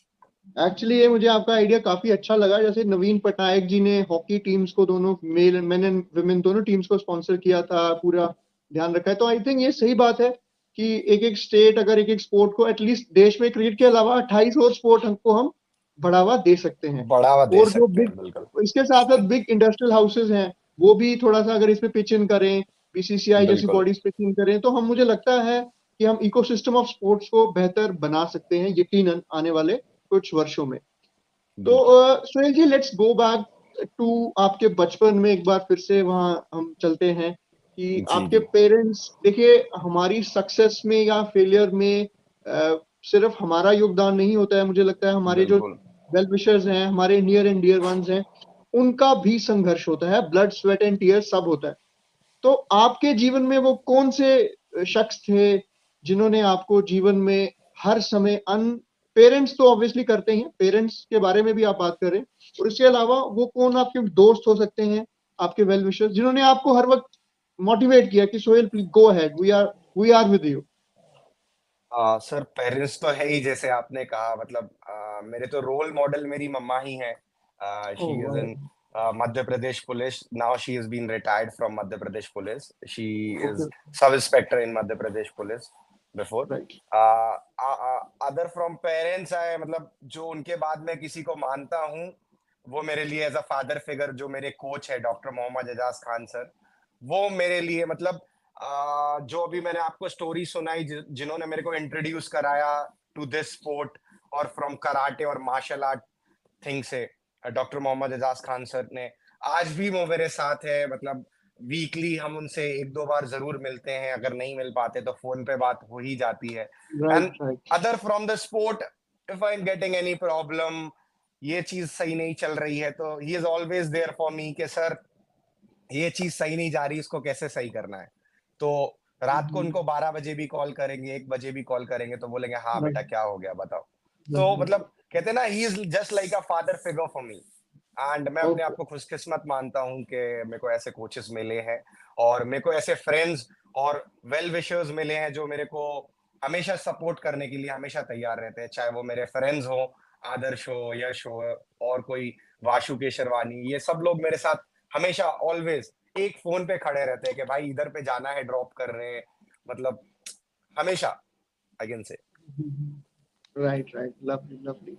Actually ये मुझे आपका आइडिया काफी अच्छा लगा जैसे नवीन पटनायक जी ने हॉकी टीम्स को दोनों मेल मेन एंड वुमेन दोनों टीम्स को स्पॉन्सर किया था पूरा ध्यान रखा है तो आई थिंक ये सही बात है कि एक एक स्टेट अगर एक एक स्पोर्ट को एटलीस्ट देश में क्रिकेट के अलावा 28 और स्पोर्ट हमको हम बढ़ावा दे सकते हैं बढ़ावा दे और जो सकते बिग हैं बिल्कुल. इसके साथ साथ बिग इंडस्ट्रियल हाउसेज हैं वो भी थोड़ा सा अगर इस पे पिच इन करें बीसीसीआई जैसी बिल्कुल. बॉडीज पिच इन करें तो हम मुझे लगता है कि हम इकोसिस्टम ऑफ स्पोर्ट्स को बेहतर बना सकते हैं यकीनन आने वाले कुछ वर्षों में तो बिल्कुल. Sunil ji let's go back to आपके बचपन में एक बार फिर से वहां हम चलते हैं कि जी आपके जी. पेरेंट्स देखिए हमारी सक्सेस में या फेलियर में सिर्फ हमारा योगदान नहीं होता है मुझे लगता है हमारे जो बिल्कुल. वेल विशर्स हैं हमारे नियर एंड डियर वंस हैं उनका भी संघर्ष होता है ब्लड स्वेट एंड टीयर सब होता है तो आपके जीवन में वो कौन से शख्स थे जिन्होंने आपको जीवन में हर समय अन पेरेंट्स तो ऑब्वियसली करते ही हैं पेरेंट्स के बारे में भी आप बात करें और इसके अलावा वो कौन आपके दोस्त हो सकते हैं आपके वेल विशर्स जिन्होंने आपको हर वक्त मोटिवेट किया कि Sohail please go ahead we are with you sir parents तो है ही जैसे आपने कहा. मतलब मेरे तो रोल मॉडल मेरी मम्मा ही है. She oh is wow in Madhya Pradesh Police. Now she has been retired from Madhya Pradesh Police. She is okay sub inspector in Madhya Pradesh Police before. Right Other from parents I मतलब जो उनके बाद में किसी को मानता हूँ वो मेरे लिए एज अ फादर फिगर जो मेरे कोच है डॉक्टर मोहम्मद एजाज खान सर. वो मेरे लिए मतलब जो अभी मैंने आपको स्टोरी सुनाई जिन्होंने मेरे को इंट्रोड्यूस कराया टू दिस स्पोर्ट और फ्रॉम कराटे और मार्शल आर्ट थिंग से डॉक्टर मोहम्मद एजाज खान सर ने आज भी वो मेरे साथ है. मतलब वीकली हम उनसे एक दो बार जरूर मिलते हैं, अगर नहीं मिल पाते तो फोन पे बात हो ही जाती है. And right right other from the sport if I am getting any problem, ये चीज सही नहीं चल रही है तो he is always there for me के सर ये चीज सही नहीं जा रही, इसको कैसे सही करना है. तो रात को उनको 12 बजे भी कॉल करेंगे, 1 बजे भी कॉल करेंगे तो बोलेंगे हाँ बेटा राइट क्या हो गया बताओ. तो मतलब कहते हैं ना ही is just like a father figure for me. And मैं अपने आप ओके को खुशकिस्मत मानता हूँ कि मेरे को ऐसे कोचेस मिले हैं और मेरे को ऐसे फ्रेंड्स और वेल विशर्स मिले हैं जो मेरे को हमेशा सपोर्ट करने के लिए हमेशा तैयार रहते हैं, चाहे वो मेरे फ्रेंड्स हो, आदर्श हो, यश हो, और कोई वाशु केशरवानी, ये सब लोग मेरे साथ हमेशा ऑलवेज एक फोन पे खड़े रहते हैं कि भाई इधर पे जाना है, ड्रॉप कर रहे हैं, मतलब हमेशा, आई कैन से। Right right, lovely lovely.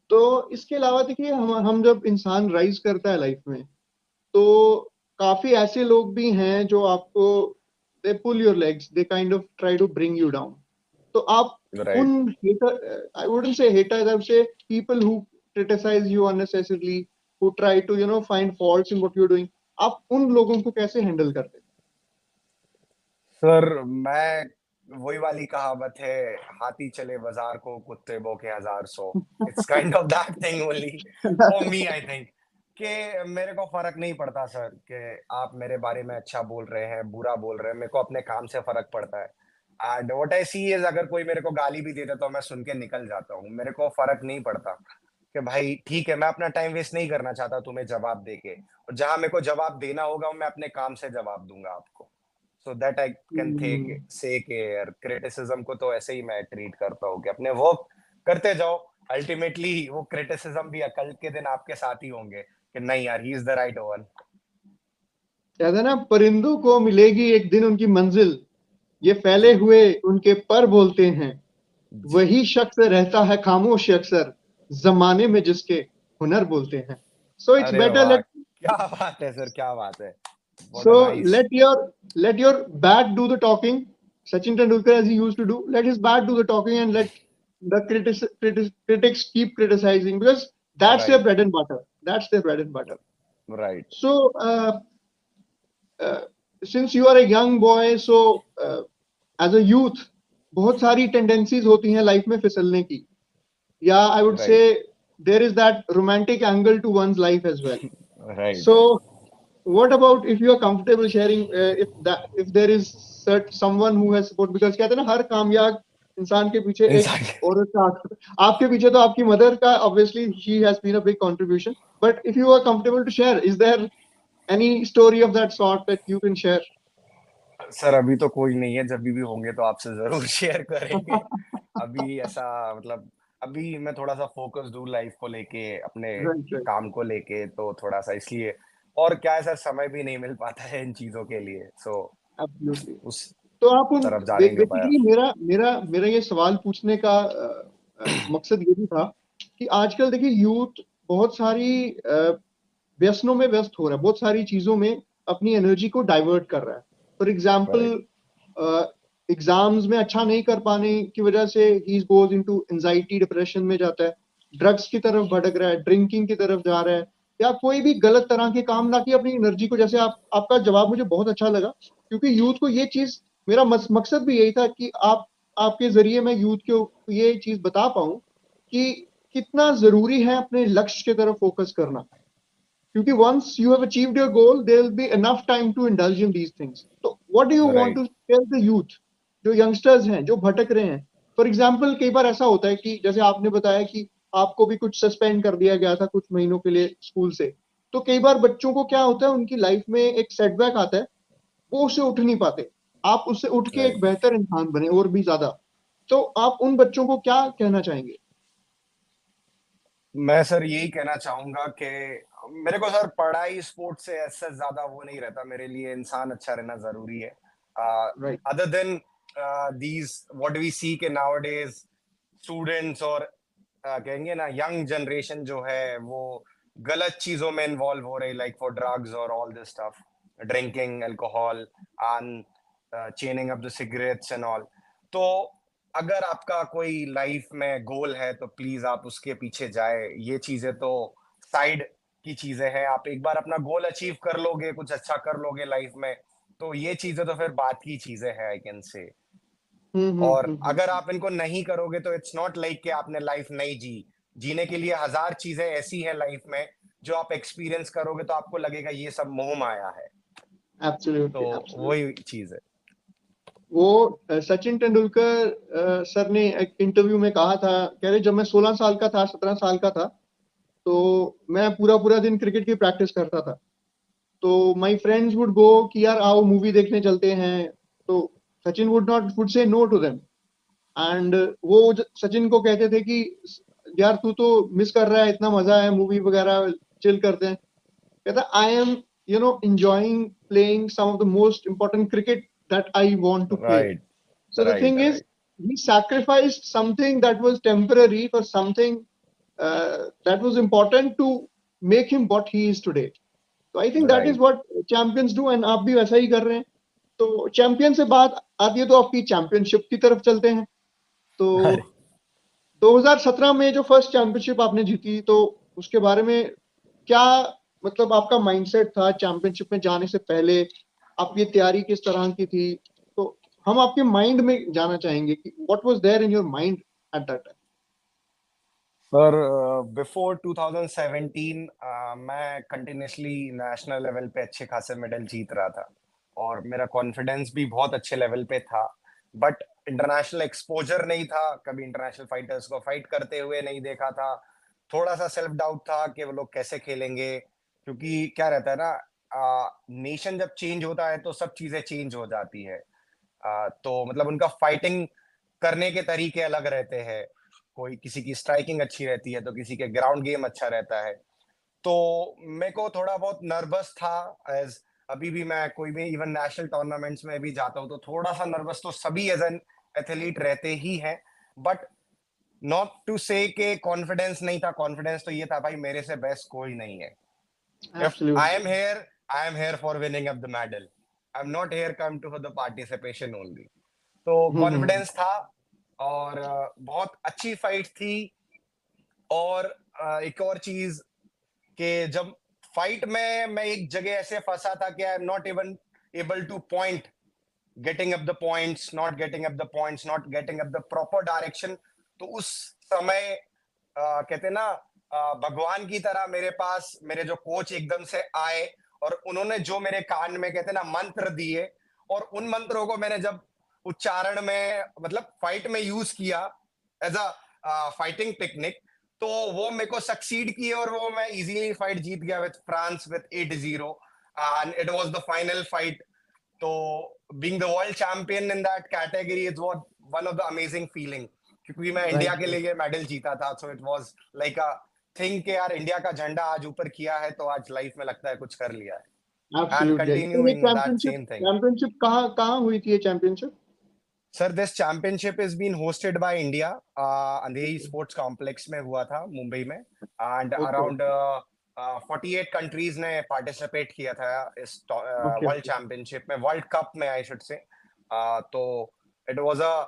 तो इसके अलावा देखिए, हम जब इंसान राइज करता है लाइफ में, तो काफी ऐसे लोग भी हैं जो आपको, they pull your legs, they kind of try to bring you down. तो आप राइट। उन hater, I wouldn't say haters, I would say people who criticise you unnecessarily, who try to find faults in what you are doing, आप उन लोगों को कैसे handle करते हैं? सर मैं, वही वाली कहावत है, हाथी चले बाजार को, कुत्ते भौंके हजार सौ। It's kind of that thing only for me, I think, कि मेरे को फर्क नहीं पड़ता सर कि आप मेरे बारे में अच्छा बोल रहे हैं, बुरा बोल रहे हैं, मेरे को अपने काम से फर्क पड़ता है। And what I see is, अगर कोई मेरे को गाली भी देता तो मैं सुन के निकल जाता हूँ, मेरे को फर्क नहीं पड़ता कि भाई ठीक है, मैं अपना टाइम वेस्ट नहीं करना चाहता तुम्हें जवाब देके, और जहां मेरे को जवाब देना होगा मैं अपने काम से जवाब दूंगा आपको। So that I can take hmm, say care. Criticism को तो ऐसे ही मैं ट्रीट करता हूँ कि अपने वर्क करते जाओ, अल्टीमेटली वो क्रिटिसिज्म भी कल के दिन आपके साथ ही होंगे कि नहीं यार, he is the right one. कहते हैं ना, परिंदों को मिलेगी एक दिन उनकी मंजिल, ये फैले जी। हुए उनके पर बोलते हैं, जी। वही शख्स रहता है खामोश अक्सर, जमाने में जिसके हुनर बोलते हैं। सो इट्स अरे बेटर वाह, लेट, क्या बात है सर, क्या बात है, what so a nice. let your bat do the talking. Sachin Tendulkar, as he used to do, let his bat do the talking and let the critics keep criticizing, because that's their right. bread and butter. That's their bread and butter. Right. So uh, since you are a young boy, so as a youth, बहुत सारी tendencies होती हैं life में फिसलने की, या I would say right. There is that romantic angle to one's life as well. Right. So what about if you are comfortable sharing, if there is someone who has support, because कहते हैं ना, हर कामयाब इंसान के पीछे एक इंसान। औरत का हाथ, आपके पीछे तो आपकी मदर का, obviously she has been a big contribution, but if you are comfortable to share, is there any story of that sort that you can share? Sir अभी तो कोई नहीं है, जब भी होंगे तो आपसे जरूर शेयर करेंगे। अभी ऐसा, मतलब अभी मैं थोड़ा सा फोकस्ड हूँ लाइफ को लेके, अपने Right, right. काम को लेके, तो थोड़ा सा इसलिए, और क्या है सर, समय भी नहीं मिल पाता है इन चीजों के लिए, सो Absolutely. उस तो आप उन, तरफ जा नहीं पाया। बेसिकली मेरा मेरा मेरा ये सवाल पूछने का मकसद ये भी था कि आजकल देखिए यूथ बहुत सारी व्यसनों में व्यस्त हो रहा है, बहुत सारी चीजों में अपनी एनर्जी को डाइवर्ट कर रहा है. For example, right. एग्जाम्स में अच्छा नहीं कर पाने की वजह से he goes into anxiety, depression में जाता है, ड्रग्स की तरफ भटक रहा है, ड्रिंकिंग की तरफ जा रहा है, या कोई भी गलत तरह के काम ना कि अपनी एनर्जी को, जैसे आपका जवाब मुझे बहुत अच्छा लगा, क्योंकि यूथ को ये चीज, मेरा मकसद भी यही था कि आपके जरिए मैं यूथ को ये चीज बता पाऊं कि कितना जरूरी है अपने लक्ष्य की तरफ फोकस करना, क्योंकि once you have achieved your goal, there will be enough time to indulge in these things. तो what do you want right. to tell the youth, जो यंगस्टर्स हैं, जो भटक रहे हैं? फॉर एग्जाम्पल, कई बार ऐसा होता है कि जैसे आपने बताया कि आपको भी कुछ सस्पेंड कर दिया गया था कुछ महीनों के लिए स्कूल से, तो कई बार बच्चों को क्या होता है, उनकी लाइफ में एक सेटबैक आता है, वो उससे उठ नहीं पाते, आप उससे उठ के एक राइट। बेहतर इंसान बने और भी ज्यादा, तो आप उन बच्चों को क्या कहना चाहेंगे? मैं सर यही कहना चाहूंगा कि मेरे को सर पढ़ाई स्पोर्ट से ऐसा ज्यादा वो नहीं रहता, मेरे लिए इंसान अच्छा रहना जरूरी है। Right. Other than these what we see के नाउअडेज स्टूडेंट्स, और कहेंगे ना यंग जनरेशन जो है वो गलत चीजों में इन्वॉल्व हो रही, लाइक फॉर ड्रग्स और all this stuff, drinking alcohol and चेनिंग up the cigarettes and all. तो अगर आपका कोई लाइफ में गोल है तो प्लीज आप उसके पीछे जाए, ये चीजें तो साइड की चीजें हैं, आप एक बार अपना गोल अचीव कर लोगे, कुछ अच्छा कर लोगे लाइफ में, तो ये चीजें तो फिर बात की चीजें हैं, आई कैन से। और अगर आप इनको नहीं करोगे तो इट्स नॉट लाइक कि आपने लाइफ नहीं जी। जीने के लिए हजार चीजें ऐसी हैं लाइफ में जो आप एक्सपीरियंस करोगे तो आपको लगेगा ये सब मोह माया है। तो एब्सोल्युटली, वही एब्सोल्युटली. चीज है। वो सचिन तेंदुलकर सर ने एक इंटरव्यू में कहा था, कह रहे जब मैं 16 साल का था, 17 साल का था, तो मैं पूरा पूरा दिन क्रिकेट की प्रैक्टिस करता था. तो माय फ्रेंड्स वुड गो कि यार आओ मूवी देखने चलते हैं, तो Sachin would say no to them. And वो सचिन को कहते थे कि यार तू तो मिस कर रहा है, इतना मजा है, मूवी वगैरह चिल करते हैं। कहता I am enjoying playing some of the most important cricket that I want to play. Right So the right thing is, right he sacrificed something that was temporary for something that was important to make him what he is today. So I think that is right what champions do, and आप भी वैसा ही कर रहे हैं। तो champion से बात आती है तो आपकी चैंपियनशिप की तरफ चलते हैं। तो अरे 2017 में जो फर्स्ट चैंपियनशिप आपने जीती, तो उसके बारे में क्या मतलब आपका माइंडसेट था चैंपियनशिप में जाने से पहले? आपकी तैयारी किस तरह की थी? तो हम आपके माइंड में जाना चाहेंगे कि what was there in your mind at that time. Sir, before 2017 मैं कंटिन्यूअसली नेशनल लेवल पे अच्छे खासे मेडल जीत रहा था और मेरा कॉन्फिडेंस भी बहुत अच्छे लेवल पे था। बट इंटरनेशनल एक्सपोजर नहीं था, कभी इंटरनेशनल फाइटर्स को फाइट करते हुए नहीं देखा था। थोड़ा सा सेल्फ डाउट था कि वो लोग कैसे खेलेंगे, क्योंकि क्या रहता है ना, नेशन जब चेंज होता है तो सब चीजें चेंज हो जाती है। तो मतलब उनका फाइटिंग करने के तरीके अलग रहते हैं। कोई किसी की स्ट्राइकिंग अच्छी रहती है तो किसी के ग्राउंड गेम अच्छा रहता है। तो मेरे को थोड़ा बहुत नर्वस था। एज अभी भी मैं कोई भी इवन नेशनल टूर्नामेंट्स में भी जाता हूँ तो थोड़ा सा नर्वस तो सभी एज एन एथलीट रहते ही हैं। बट नॉट टू से के कॉन्फिडेंस नहीं था। कॉन्फिडेंस तो ये था भाई मेरे से बेस्ट कोई नहीं है। If I am absolutely. here, I am here for winning up the medal. I'm not here come to for the participation only. तो हम्म। कॉन्फिडेंस था और बहुत अच्छी फाइट थी। और एक और चीज कि जब फाइट में मैं एक जगह ऐसे फंसा था कि I am not even able two point, getting up the points, not getting up the points, not getting up the proper direction. तो उस समय कहते हैं ना, भगवान की तरह मेरे पास मेरे जो कोच एकदम से आए और उन्होंने जो मेरे कान में कहते हैं ना मंत्र दिए, और उन मंत्रों को मैंने जब उच्चारण में मतलब फाइट में यूज किया एज अ फाइटिंग टेक्निक, तो वो मेरे को सक्सीड किए और वो मैं इजीली फाइट जीत गया with France with 8-0। And it was the final fight. तो being the world champion in that category is one of the amazing feeling, क्योंकि मैं इंडिया के राइट। लिए मेडल जीता था। So it was like a thing कि यार India का झंडा आज ऊपर किया है तो आज लाइफ में लगता है कुछ कर लिया है। And absolutely. तो ये continuing that championship same thing. Championship कहाँ कहाँ हुई थी ये championship? Sir, this championship is been hosted by India. Andheri sports complex में हुआ था मुंबई में। एंड ओके अराउंड 48 कंट्रीज ने पार्टिसिपेट किया था इस ओके वर्ल्ड ओके। चैंपियनशिप में, वर्ल्ड कप में आई शुड से। तो इट वाज अ,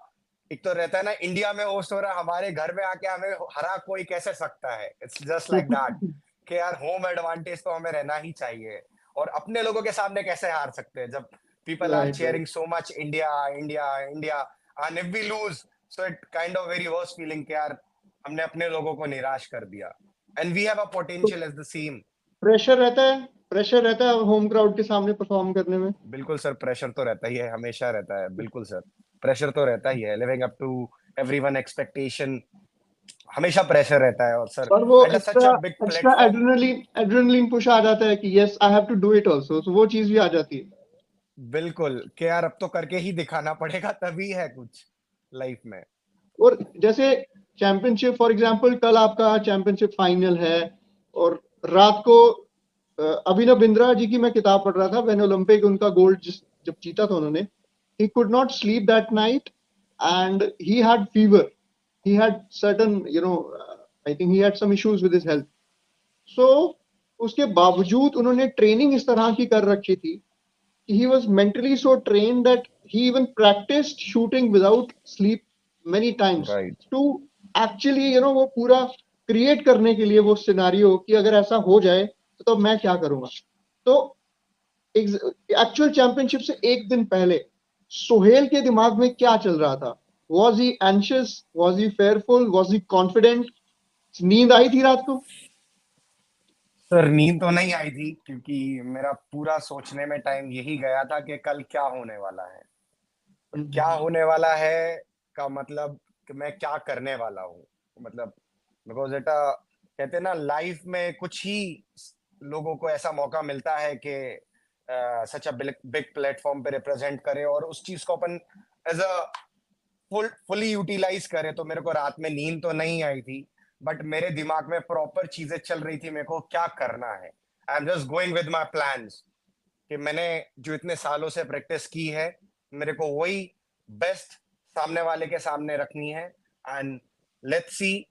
एक तो रहता है ना इंडिया में होस्ट हो रहा है, हमारे घर में आके हमें हरा कोई कैसे सकता है। इट्स जस्ट लाइक दैट कि यार होम एडवांटेज तो हमें रहना ही चाहिए। और अपने लोगों के सामने कैसे हार सकते हैं जब people are right right. cheering so much India, India, India, and if we lose, so it kind of very worse feeling कि यार हमने अपने लोगों को निराश कर दिया। And we have a तो potential as the same। Pressure रहता है, प्रेशर रहता है होम क्राउड के सामने परफॉर्म करने में? बिल्कुल सर, प्रेशर तो रहता ही है, हमेशा रहता है। बिल्कुल सर, प्रेशर तो रहता ही है। Living up to everyone expectation, हमेशा प्रेशर रहता है। और सर और वो at such extra a big extra platform. Adrenaline adrenaline push आ जाता है कि yes I have to do it also, तो वो चीज भी आ जाती है। बिल्कुल कि यार अब तो करके ही दिखाना पड़ेगा तभी है कुछ लाइफ में। और जैसे चैंपियनशिप फॉर एग्जांपल, कल आपका चैंपियनशिप फाइनल है, और रात को अभिनव बिंद्रा जी की मैं किताब पढ़ रहा था, व्हेन ओलंपिक उनका गोल्ड जब जीता था उन्होंने, he could not sleep that night and he had fever, he had certain I think he had some issues with his health. So उसके बावजूद उन्होंने ट्रेनिंग इस तरह की कर रखी थी, he was mentally so trained that he even practiced shooting without sleep many times right to actually वो पूरा क्रिएट करने के लिए वो सिनारियो कि अगर ऐसा हो जाए तो मैं क्या करूंगा। तो एक्चुअल चैंपियनशिप से एक दिन पहले सोहेल के दिमाग में क्या चल रहा था? Was he anxious, was he fearful, was he confident? नींद आई थी रात को? सर, नींद तो नहीं आई थी क्योंकि मेरा पूरा सोचने में टाइम यही गया था कि कल क्या होने वाला है। और क्या होने वाला है का मतलब कि मैं क्या करने वाला हूँ। मतलब बिकॉज एट कहते हैं ना लाइफ में कुछ ही लोगों को ऐसा मौका मिलता है कि सच अ बिग प्लेटफॉर्म पे रिप्रेजेंट करे और उस चीज को अपन एज अ फुली यूटिलाइज करे। तो मेरे को रात में नींद तो नहीं आई थी, बट मेरे दिमाग में प्रॉपर चीजें चल रही थी, मेरे को क्या करना है। आई am just going with my plans कि मैंने जो इतने सालों से प्रैक्टिस की है, मेरे को वही बेस्ट सामने वाले के सामने रखनी है। And let's see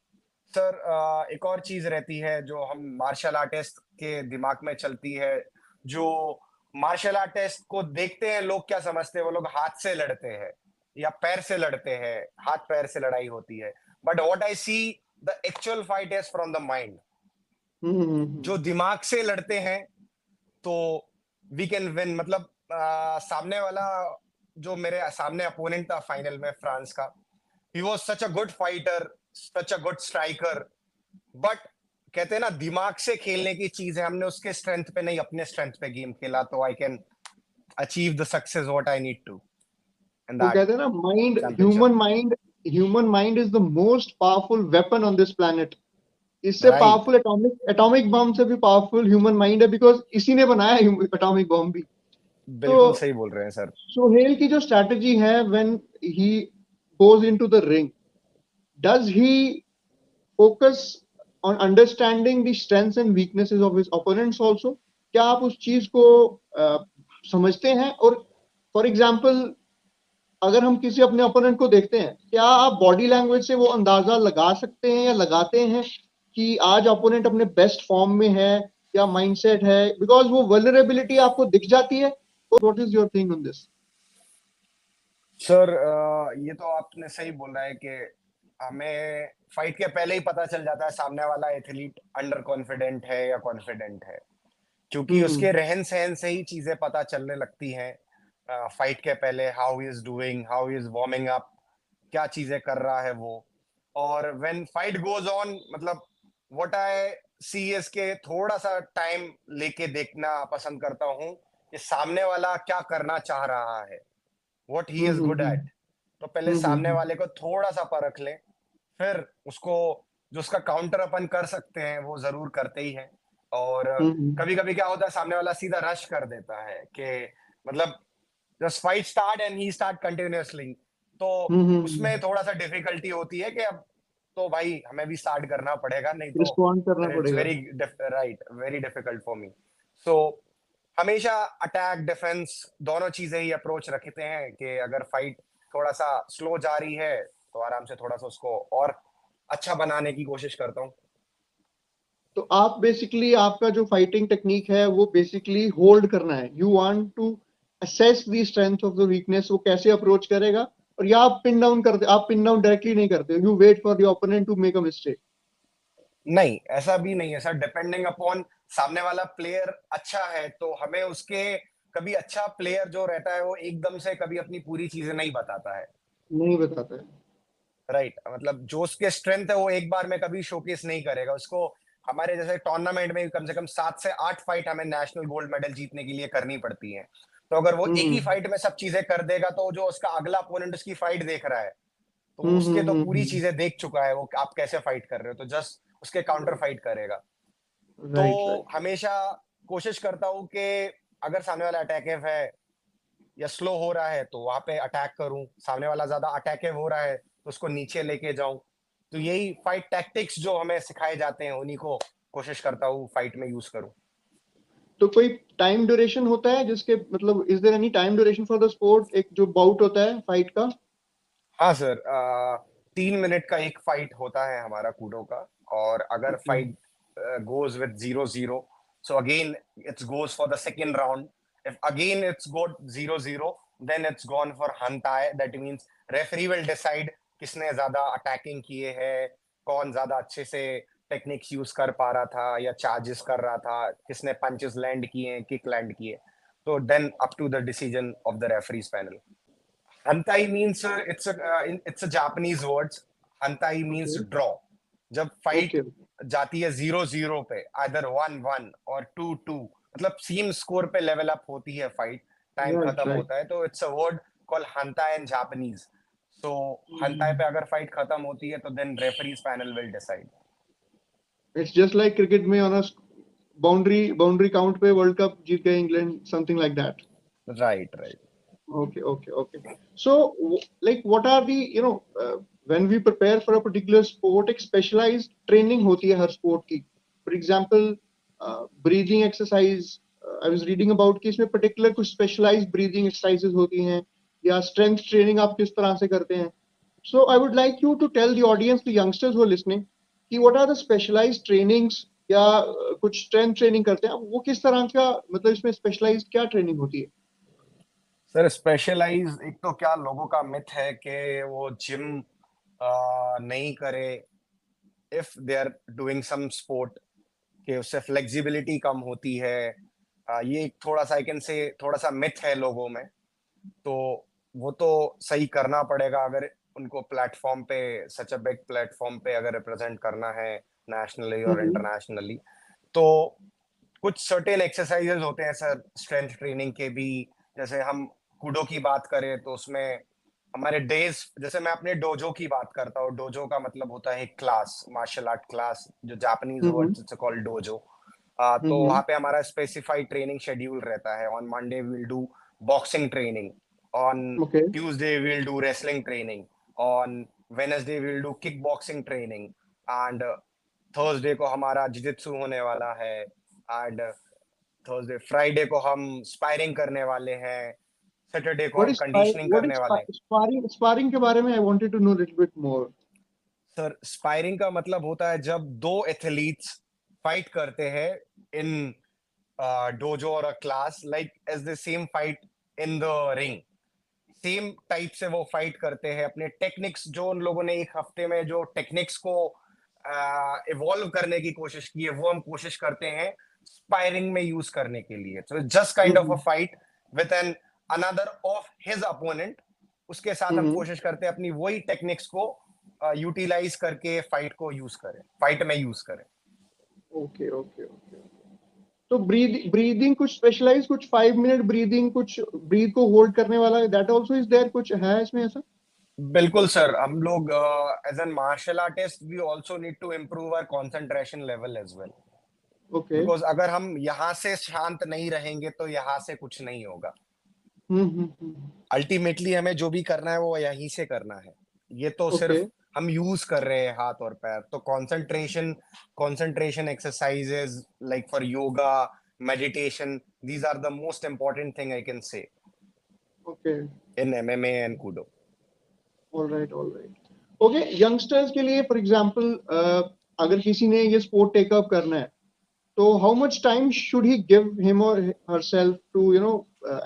sir. एक और चीज रहती है जो हम मार्शल आर्टिस्ट के दिमाग में चलती है, जो मार्शल आर्टिस्ट को देखते हैं लोग क्या समझते हैं, वो लोग हाथ से लड़ते हैं या पैर से लड़ते हैं, हाथ पैर से लड़ाई होती है। But what I see, the actual fight is from the mind. जो दिमाग से लड़ते हैं तो वी कैन विन। मतलब सामने वाला, जो मेरे सामने अपोनेंट था फाइनल में फ्रांस का, he was such a good fighter, such a good striker. But कहते हैं ना, दिमाग से खेलने की चीज है, हमने उसके स्ट्रेंथ पे नहीं, अपने स्ट्रेंथ पे गेम खेला, तो I can achieve the success what I need to in वो दैट कहते हैं ना, mind, championship. Human mind is the most powerful weapon on this planet. इससे राइट, पावरफुल एटॉमिक बम से भी पावरफुल ह्यूमन माइंड है, बिकॉज इसी ने बनाया एटॉमिक बम भी। तो बिल्कुल सही बोल रहे हैं सर। सोहेल की जो स्ट्रैटेजी है, when he goes into the ring, does he focus on understanding the strengths and weaknesses of his opponents also? क्या आप उस चीज को समझते हैं? और फॉर एग्जांपल, अगर हम किसी अपने ओपोनेंट को देखते हैं, क्या आप बॉडी लैंग्वेज से वो अंदाजा लगा सकते हैं या लगाते हैं कि आज ओपोनेंट अपने बेस्ट फॉर्म में है या माइंडसेट है? बिकॉज वो वल्नरेबिलिटी आपको दिख जाती है। What is your thing on this? Sir, ये तो आपने सही बोला है कि हमें फाइट के पहले ही पता चल जाता है सामने वाला एथलीट अंडर कॉन्फिडेंट है या कॉन्फिडेंट है, क्योंकि हम्म। उसके रहन सहन से ही चीजें पता चलने लगती हैं। फाइट के पहले how he is doing, how he is warming up, क्या चीजें कर रहा है वो। और व्हेन फाइट गोज ऑन, मतलब व्हाट आई सी इज के थोड़ा सा टाइम लेके देखना पसंद करता हूँ कि सामने वाला क्या करना चाह रहा है, what he is good at. तो पहले सामने हम्म। वाले को थोड़ा सा परख लें, फिर उसको, जो उसका काउंटर अपन कर सकते हैं वो जरूर करते ही हैं। और हम्म। कभी कभी क्या होता है, सामने वाला सीधा रश कर देता है कि मतलब just fight start and he start continuously, तो उसमें थोड़ा सा डिफिकल्टी होती है कि अब तो भाई हमें भी स्टार्ट करना पड़ेगा, नहीं तो रिस्पॉन्ड करना फिर इट्स पड़ेगा। Very right, very difficult for me. So हमेशा अटैक डिफेंस दोनों चीजें ही अप्रोच रखते हैं कि अगर फाइट थोड़ा सा स्लो जा रही है तो आराम से थोड़ा सा उसको और अच्छा बनाने की कोशिश करता हूँ। तो आप बेसिकली, आपका जो फाइटिंग टेक्निक है वो बेसिकली होल्ड करना है। You want to assess the strength of the weakness, वो कैसे अप्रोच करेगा। और या आप पिन डाउन करते, आप पिन डाउन डायरेक्टली नहीं करते, you wait for the opponent to make a mistake? नहीं, ऐसा भी नहीं है सर, डिपेंडिंग अपॉन सामने वाला प्लेयर अच्छा है तो हमें उसके, कभी अच्छा प्लेयर जो रहता है वो एकदम से कभी अपनी पूरी चीजें नहीं बताता है। नहीं बताता है। राइट, मतलब जो उसके स्ट्रेंथ है वो एक बार में कभी शोकेस नहीं करेगा उसको। हमारे जैसे टूर्नामेंट में कम से कम 7 से 8 फाइट हमें नेशनल गोल्ड मेडल जीतने के लिए करनी पड़ती है। तो अगर वो एक ही हम्म। फाइट में सब चीजें कर देगा तो जो उसका अगला अपोनेंट उसकी फाइट देख रहा है, तो वो उसके तो पूरी चीजें देख चुका है, वो आप कैसे फाइट कर रहे हो, तो जस्ट उसके काउंटर फाइट करेगा। तो राइट, राइट। हमेशा कोशिश करता हूँ कि अगर सामने वाला अटैकिव है या स्लो हो रहा है तो वहां पे अटैक करूं, सामने वाला ज्यादा अटैकिव हो रहा है तो उसको नीचे लेके जाऊं। तो यही फाइट टैक्टिक्स जो हमें सिखाए जाते हैं उन्हीं को कोशिश करता हूँ फाइट में यूज करूं। तो कोई टाइम ड्यूरेशन होता है जिसके, मतलब is there any time duration for the sport? एक जो बाउट होता है फाइट का? हाँ सर, 3 मिनट का एक फाइट होता है हमारा कूडो का। और अगर okay. Fight goes with 0-0, so again it goes for the second round. If again it's got 0-0, then it's gone for hantai. That means referee will decide किसने ज्यादा अटैकिंग किए हैं, कौन ज्यादा अच्छे से टेक्निक्स यूज कर पा रहा था या चार्जेस कर रहा था, किसने पंचेस लैंड किए, किक लैंड किए। तो then up to the decision of the referees panel. Hantai means it's a Japanese words. Hantai means okay. draw. जब फाइट ओके। जाती है 0-0 पे, आइदर 1-1 और 2-2, मतलब सेम स्कोर पे लेवल अप होती है फाइट, टाइम राइट, खत्म राइट। होता है, तो it's a word called hantai in Japanese. So hantai पे अगर फाइट खत्म होती है तो then referees panel will decide. It's just like cricket में ऑन बाउंड्री काउंट पे वर्ल्ड कप जीत गए England, something like that. Right. Okay. So, like, what are the, when we prepare for a particular sport, एक specialized training होती है हर sport की. For example, breathing exercise. I was reading about कि इसमें particular कुछ specialized breathing exercises होती हैं, या strength training आप किस तरह से करते हैं. So, I would like you to tell the audience, the youngsters who are listening, कि what are the specialized trainings, या कुछ strength training करते हैं, वो किस तरह का, मतलब इसमें specialized क्या training होती है. सर स्पेशलाइज, एक तो क्या लोगों का मिथ है कि वो जिम नहीं करे if they are doing some sport, कि उससे फ्लेक्सिबिलिटी कम होती है. ये एक थोड़ा सा, आई कैन से, थोड़ा सा मिथ है लोगों में. तो वो तो सही करना पड़ेगा अगर उनको प्लेटफॉर्म पे, सच अ बिग प्लेटफॉर्म पे अगर रिप्रेजेंट करना है नेशनली और इंटरनेशनली. तो कुछ सर्टेन एक्सरसाइजेज होते हैं सर स्ट्रेंथ ट्रेनिंग के भी. जैसे हम कूडो की बात करें तो उसमें हमारे डेज, जैसे मैं अपने डोजो की बात करता हूँ. डोजो का मतलब होता है क्लास, मार्शल आर्ट क्लास, जो जापानीज वर्ड से कॉल्ड डोजो. तो वहाँ पे हमारा स्पेसिफाइड ट्रेनिंग शेड्यूल रहता है. On Monday will do boxing training, on Okay. Tuesday will do wrestling training, on Wednesday will do kick boxing training, and Thursday को हमारा जिजित्सु होने वाला है, एंड थर्सडे फ्राइडे को हम स्पायरिंग करने वाले हैं, सैटरडे को What हम is कंडीशनिंग what करने is वाले हैं. sparring? Sparring के बारे में I wanted to know a little bit more. Sir sparring का मतलब होता है जब दो एथलीट्स फाइट करते हैं इन डोजो और a class, like as the same fight in the ring. Same type से वो फाइट करते हैं. अपने टेक्निक्स, जो उन लोगों ने एक हफ्ते में जो टेक्निक्स को इवॉल्व करने की कोशिश की है, वो हम कोशिश करते हैं स्पायरिंग में यूज करने के लिए. तो just kind of a fight with an another of his opponent. उसके साथ हम कोशिश करते हैं अपनी वही टेक्निक्स को यूटिलाइज करके फाइट को यूज करें, फाइट में यूज करें. Okay. तो ब्रीदिंग कुछ स्पेशलाइज, कुछ 5 मिनट ब्रीदिंग, कुछ ब्रीथ को होल्ड करने वाला, दैट आल्सो इज देयर, कुछ है इसमें ऐसा? बिल्कुल सर. हम लोग as an martial artist we also need to improve our concentration level as well. Okay. Because अगर हम यहाँ से शांत नहीं रहेंगे तो यहाँ से कुछ नहीं होगा. अल्टीमेटली हमें जो भी करना है वो यहीं से करना है. ये तो ओके. सिर्फ हम यूज कर रहे हैं हाथ और पैर. तो concentration exercises like for yoga, meditation, these are the most important thing I can say okay. in MMA and Kudo. Alright. Okay, youngsters के लिए फॉर एग्जांपल, अगर किसी ने ये स्पोर्ट टेक अप करना है, so how much time should he give him or herself to,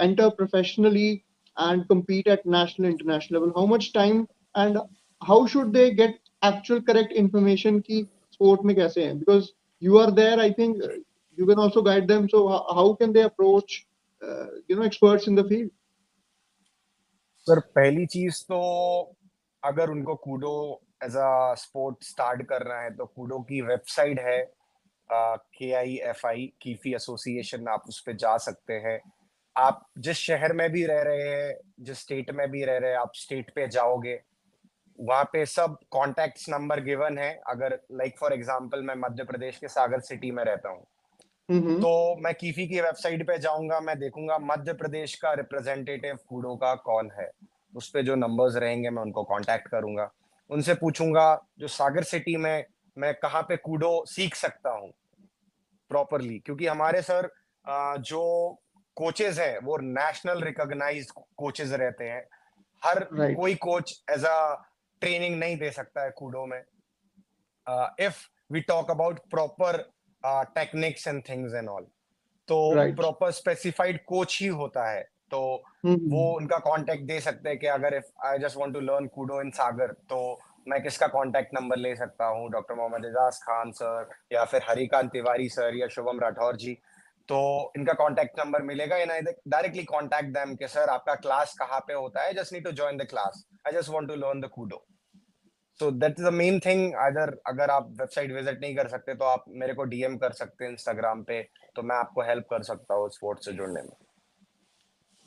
enter professionally and compete at national, international level? How much time, and how should they get actual correct information ki sport mein kaise hai? Because you are there, I think you can also guide them. So how can they approach, experts in the field? Sir पहली चीज तो, अगर उनको kudo as a sport start करना है तो Koodo की website है, KIFI, कीफी एसोसिएशन. आप उस पर जा सकते हैं. आप जिस शहर में भी रह रहे हैं, जिस स्टेट में भी रह रहे हैं, आप स्टेट पे जाओगे, वहां पे सब कॉन्टैक्ट्स नंबर गिवन है. अगर लाइक फॉर एग्जांपल मैं मध्य प्रदेश के सागर सिटी में रहता हूँ, तो मैं कीफी की वेबसाइट पे जाऊंगा, मैं देखूंगा मध्य प्रदेश का रिप्रेजेंटेटिव कूडो का कौन है. उस पे जो नंबर्स रहेंगे मैं उनको कांटेक्ट करूंगा. उनसे पूछूंगा जो सागर सिटी में मैं कहाँ पे कूडो सीख सकता हूँ प्रॉपरली. क्योंकि हमारे सर जो कोचेज हैं वो नेशनल रिकॉग्नाइज्ड कोचेज रहते हैं. हर Right. कोई कोच एज अ ट्रेनिंग नहीं दे सकता है कूडो में. If we talk about proper techniques and things and all, तो Right. प्रॉपर स्पेसिफाइड कोच ही होता है. तो वो उनका कांटेक्ट दे सकते हैं कि अगर if I just want to learn Kudo in Sagar, तो मैं किसका कांटेक्ट नंबर ले सकता हूँ? डॉक्टर मोहम्मद एजाज खान सर, या फिर हरिकांत तिवारी सर, या शुभम राठौर जी. तो इनका कांटेक्ट नंबर मिलेगा, and I directly contact them कि सर आपका क्लास कहाँ पे होता है, just need to join the class, I just want to learn the kudo. So that is the main thing. अगर आप वेबसाइट विजिट नहीं कर सकते तो आप मेरे को डीएम कर सकते हैं इंस्टाग्राम पे, तो मैं आपको हेल्प कर सकता हूँ स्पोर्ट्स से जुड़ने में.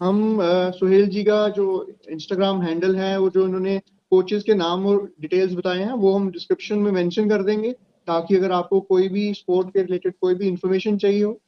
हम सुहेल जी का जो इंस्टाग्राम हैंडल है, वो जो इन्होंने कोचेस के नाम और डिटेल्स बताए हैं, वो हम डिस्क्रिप्शन में मेंशन कर देंगे, ताकि अगर आपको कोई भी स्पोर्ट के रिलेटेड कोई भी इंफॉर्मेशन चाहिए हो,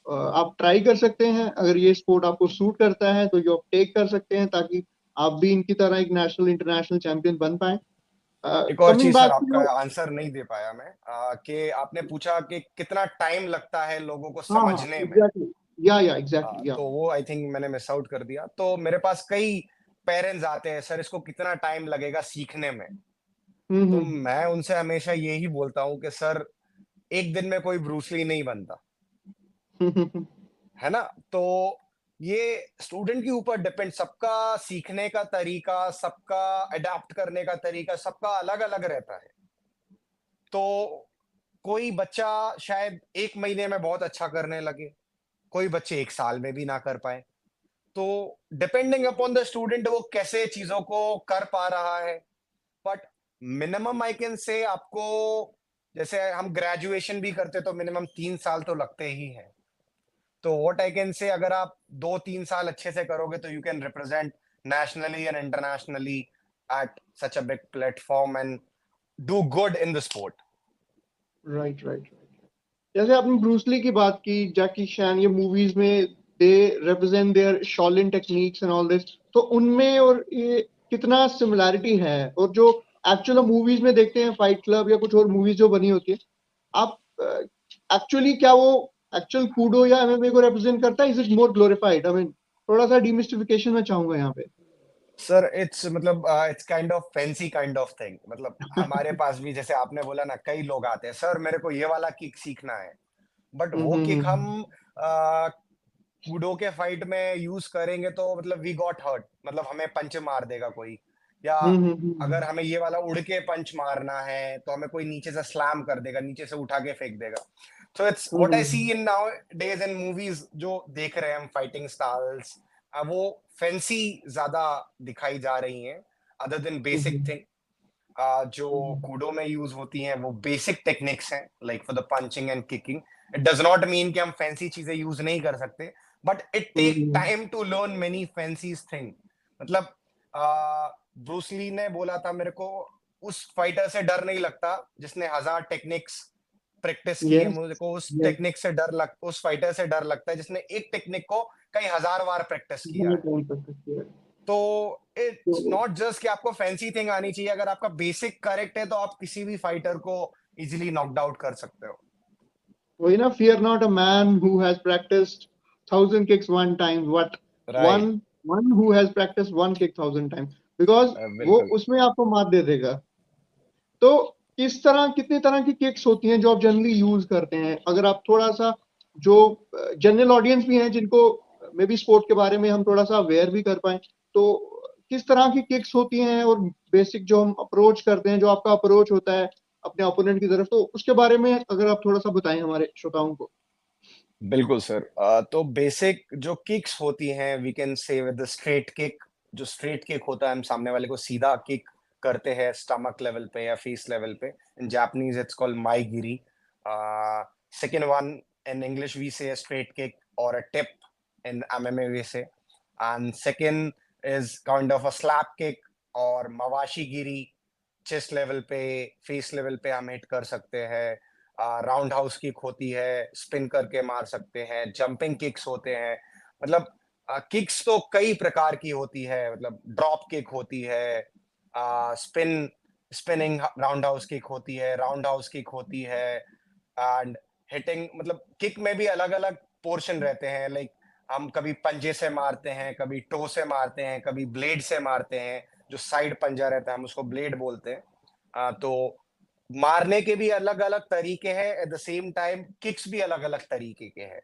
आप ट्राई कर सकते हैं। अगर ये स्पोर्ट आपको सूट करता है तो ये आप टेक कर सकते हैं, ताकि आप भी इनकी तरह एक नेशनल इंटरनेशनल चैंपियन बन पाए। एक और कमिंग चीज सर, बैक आपका टू, आंसर नहीं दे पाया मैं, कि आपने पूछा कि कितना टाइम लगता है लोगों को हाँ हाँ समझने में। एग्जैक्टली, या एग्जैक्टली या। तो वो आई थिंक मैंने मिस आउट कर दिया। तो मेरे पास कई पेरेंट्स आते हैं, सर इसको कितना टाइम लगेगा सीखने में। तो हम्म। मैं उनसे हमेशा यही बोलता हूँ कि सर, एक दिन में कोई ब्रूसली नहीं बनता, है ना? तो ये स्टूडेंट के ऊपर डिपेंड, सबका सीखने का तरीका, सबका अडॉप्ट करने का तरीका सबका अलग-अलग रहता है। तो कोई बच्चा शायद 1 महीने में बहुत अच्छा करने लगे, कोई बच्चे 1 साल में भी ना कर पाएँ। तो डिपेंडिंग अपॉन द स्टूडेंट वो कैसे चीज़ों को कर पा रहा है। बट मिनिमम आई कैन से आपको, जैसे हम ग्रेजुएशन भी करते तो मिनिमम 3 साल तो लगते ही हैं। तो व्हाट आई कैन से, अगर आप 2-3 साल अच्छे से करोगे तो you can represent nationally and internationally eight such a big platform and do good in the sport. Right right. जैसे आपने ब्रूसली की बात की, जैकी चैन, ये मूवीज में they represent their Shaolin techniques and all this, तो उनमें और ये कितना सिमिलैरिटी है? और जो एक्चुअल मूवीज में देखते हैं, फाइट क्लब या कुछ और मूवीज जो बनी होती है, आप एक्चुअली क्या वो एक्चुअल कूडो या एमएमए को रिप्रेजेंट करता है? Is it more glorified? I mean थोड़ा सा डिमिस्टिफिकेशन मैं चाहूंगा यहाँ पे। सर इट्स मतलब it's kind of fancy kind of thing. मतलब हमारे पास भी, जैसे आपने बोला ना, कई लोग आते हैं, सर मेरे को ये वाला किक सीखना है। बट वो किक हम्म। हम कूडो के फाइट में यूज करेंगे तो मतलब वी गॉट हर्ट, मतलब हमें पंच मार देगा कोई, या अगर हम्म। हमें ये वाला उड़ के पंच मारना है तो हमें कोई नीचे से स्लैम कर देगा, नीचे से उठा के फेंक देगा। So it's what I see hmm. In nowadays in movies जो देख रहे हैं हम, फाइटिंग स्टाइल्स वो फैंसी ज्यादा दिखाई जा रही हैं, other than basic hmm. Thing. जो कूडो में यूज होती हैं वो बेसिक टेक्निक्स हैं, like for the punching and kicking. It does not mean कि हम फैंसी चीजें यूज नहीं कर सकते, but it take hmm. Time to learn many fancy thing. मतलब ब्रूसली ने बोला था मेरे को, उस फाइटर से डर नहीं लगता जिसने 1000 टेक्निक्स प्रैक्टिस की है, यस मुझे को उस यस। टेक्निक से डर लग उस फाइटर से डर लगता है जिसने एक टेक्निक को कई हजार बार प्रैक्टिस किया है। तो इट्स तो नॉट जस्ट कि आपको फैंसी थिंग आनी चाहिए, अगर आपका बेसिक करेक्ट है तो आप किसी भी फाइटर को इजीली नॉकड आउट कर सकते हो। वही ना, fear not a man who has practiced 1,000 kicks one time, what one right. one who has practiced one kick 1,000 times, because वो बिल्कुल। उसमें आपको मात दे देगा। तो किस तरह, कितनी तरह की किक्स होती हैं जो आप जनरली यूज करते हैं? अगर आप थोड़ा सा, जो जनरल ऑडियंस भी हैं जिनको मे बी स्पोर्ट के बारे में हम थोड़ा सा अवेयर भी कर पाए, तो किस तरह की किक्स होती हैं, और बेसिक जो हम अप्रोच करते हैं, जो आपका अप्रोच होता है अपने ओपोनेंट की तरफ, तो उसके बारे में अगर आप थोड़ा सा बताएं हमारे श्रोताओं को। बिल्कुल सर। तो बेसिक जो किक्स होती हैं, we can say with the straight kick. जो स्ट्रेट किक होता है, हम सामने वाले को सीधा किक करते हैं स्टमक लेवल पे या फेस लेवल पे। In Japanese it's called mae geri. Second one, in English we say straight kick और a tip in MMA way say. And second is kind of a slap kick और mawashi geri. Chest level पे, face level पे हम hit कर सकते हैं। Round house kick होती है, स्पिन करके मार सकते हैं। जंपिंग किक्स होते हैं। मतलब किक्स तो कई प्रकार की होती है, मतलब ड्रॉप किक होती है, spin spinning round house kick होती है, राउंड हाउस किक होती है। एंड हिटिंग, मतलब किक में भी अलग अलग पोर्शन रहते हैं, लाइक हम कभी पंजे से मारते हैं, कभी टो से मारते हैं, कभी ब्लेड से मारते हैं। जो साइड पंजा रहता है हम उसको ब्लेड बोलते हैं। तो मारने के भी अलग अलग तरीके हैं, at the same time kicks भी अलग अलग तरीके के हैं।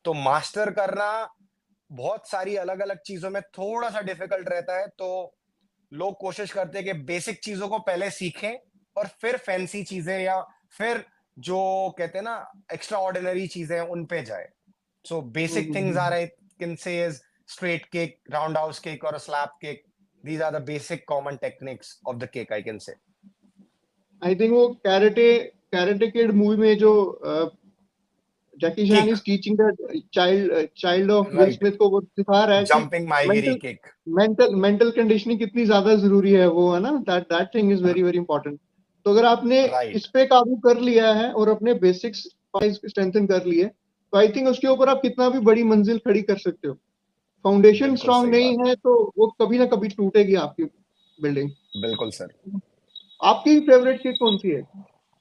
तो मास्टर करना बहुत सारी अलग अलग चीजों में थोड़ा सा डिफिकल्ट रहता है। तो लोग कोशिश करते हैं कि बेसिक चीजों को पहले सीखें और फिर फैंसी चीजें, या फिर जो कहते हैं ना एक्स्ट्रा ऑर्डिनरी चीजें, उन पे जाए। So basic things are, I can say, is straight kick, roundhouse kick or a slap kick. These are the basic common techniques of the kick, I can say. I think वो karate karate kid movie में जो जैकी चैन Kick, is teaching the child of will right. Smith को, वो सिखा रहा है कि Jumping Maigiri mental kick. Mental conditioning कितनी ज्यादा जरूरी है, वो है ना, that that thing is very very important. तो अगर आपने राइट। इस पे काबू कर लिया है और अपने बेसिक्स स्ट्रेंथन कर लिए, तो आई थिंक उसके ऊपर आप कितना भी बड़ी मंजिल खड़ी कर सकते हो। फाउंडेशन बिल्कुल स्ट्रांग सही नहीं बात। है तो वो कभी ना कभी टूटेगी आपकी बिल्डिंग। बिल्कुल सर। आपकी फेवरेट किक कौन सी है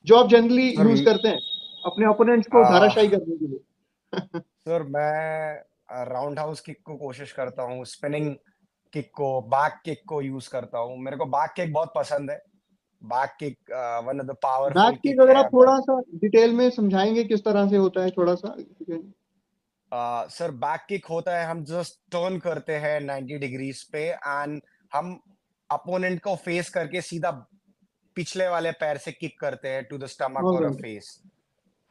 जो आप जनरली सर यूज करते हैं अपने ओपोनेंट्स को आ, धाराशायी करने के लिए? सर मैं राउंड हाउस किक को कोशिश करता हूँ, स्पिनिंग किक को, बैक किक को यूज करता हूँ। मेरे को बैक किक बहुत पसंद है। Back kick one of the back powerful kick kick अगर है आप अगर। थोड़ा सा डिटेल में समझाएंगे किस तरह से होता है थोड़ा सा? सर बैक किक होता है, हम जस्ट टर्न करते हैं 90 डिग्रीज पे एंड हम अपोनेंट को फेस करके सीधा पिछले वाले पैर से किक करते हैं टू द स्टमक बहुत और अ बढ़िया। फेस।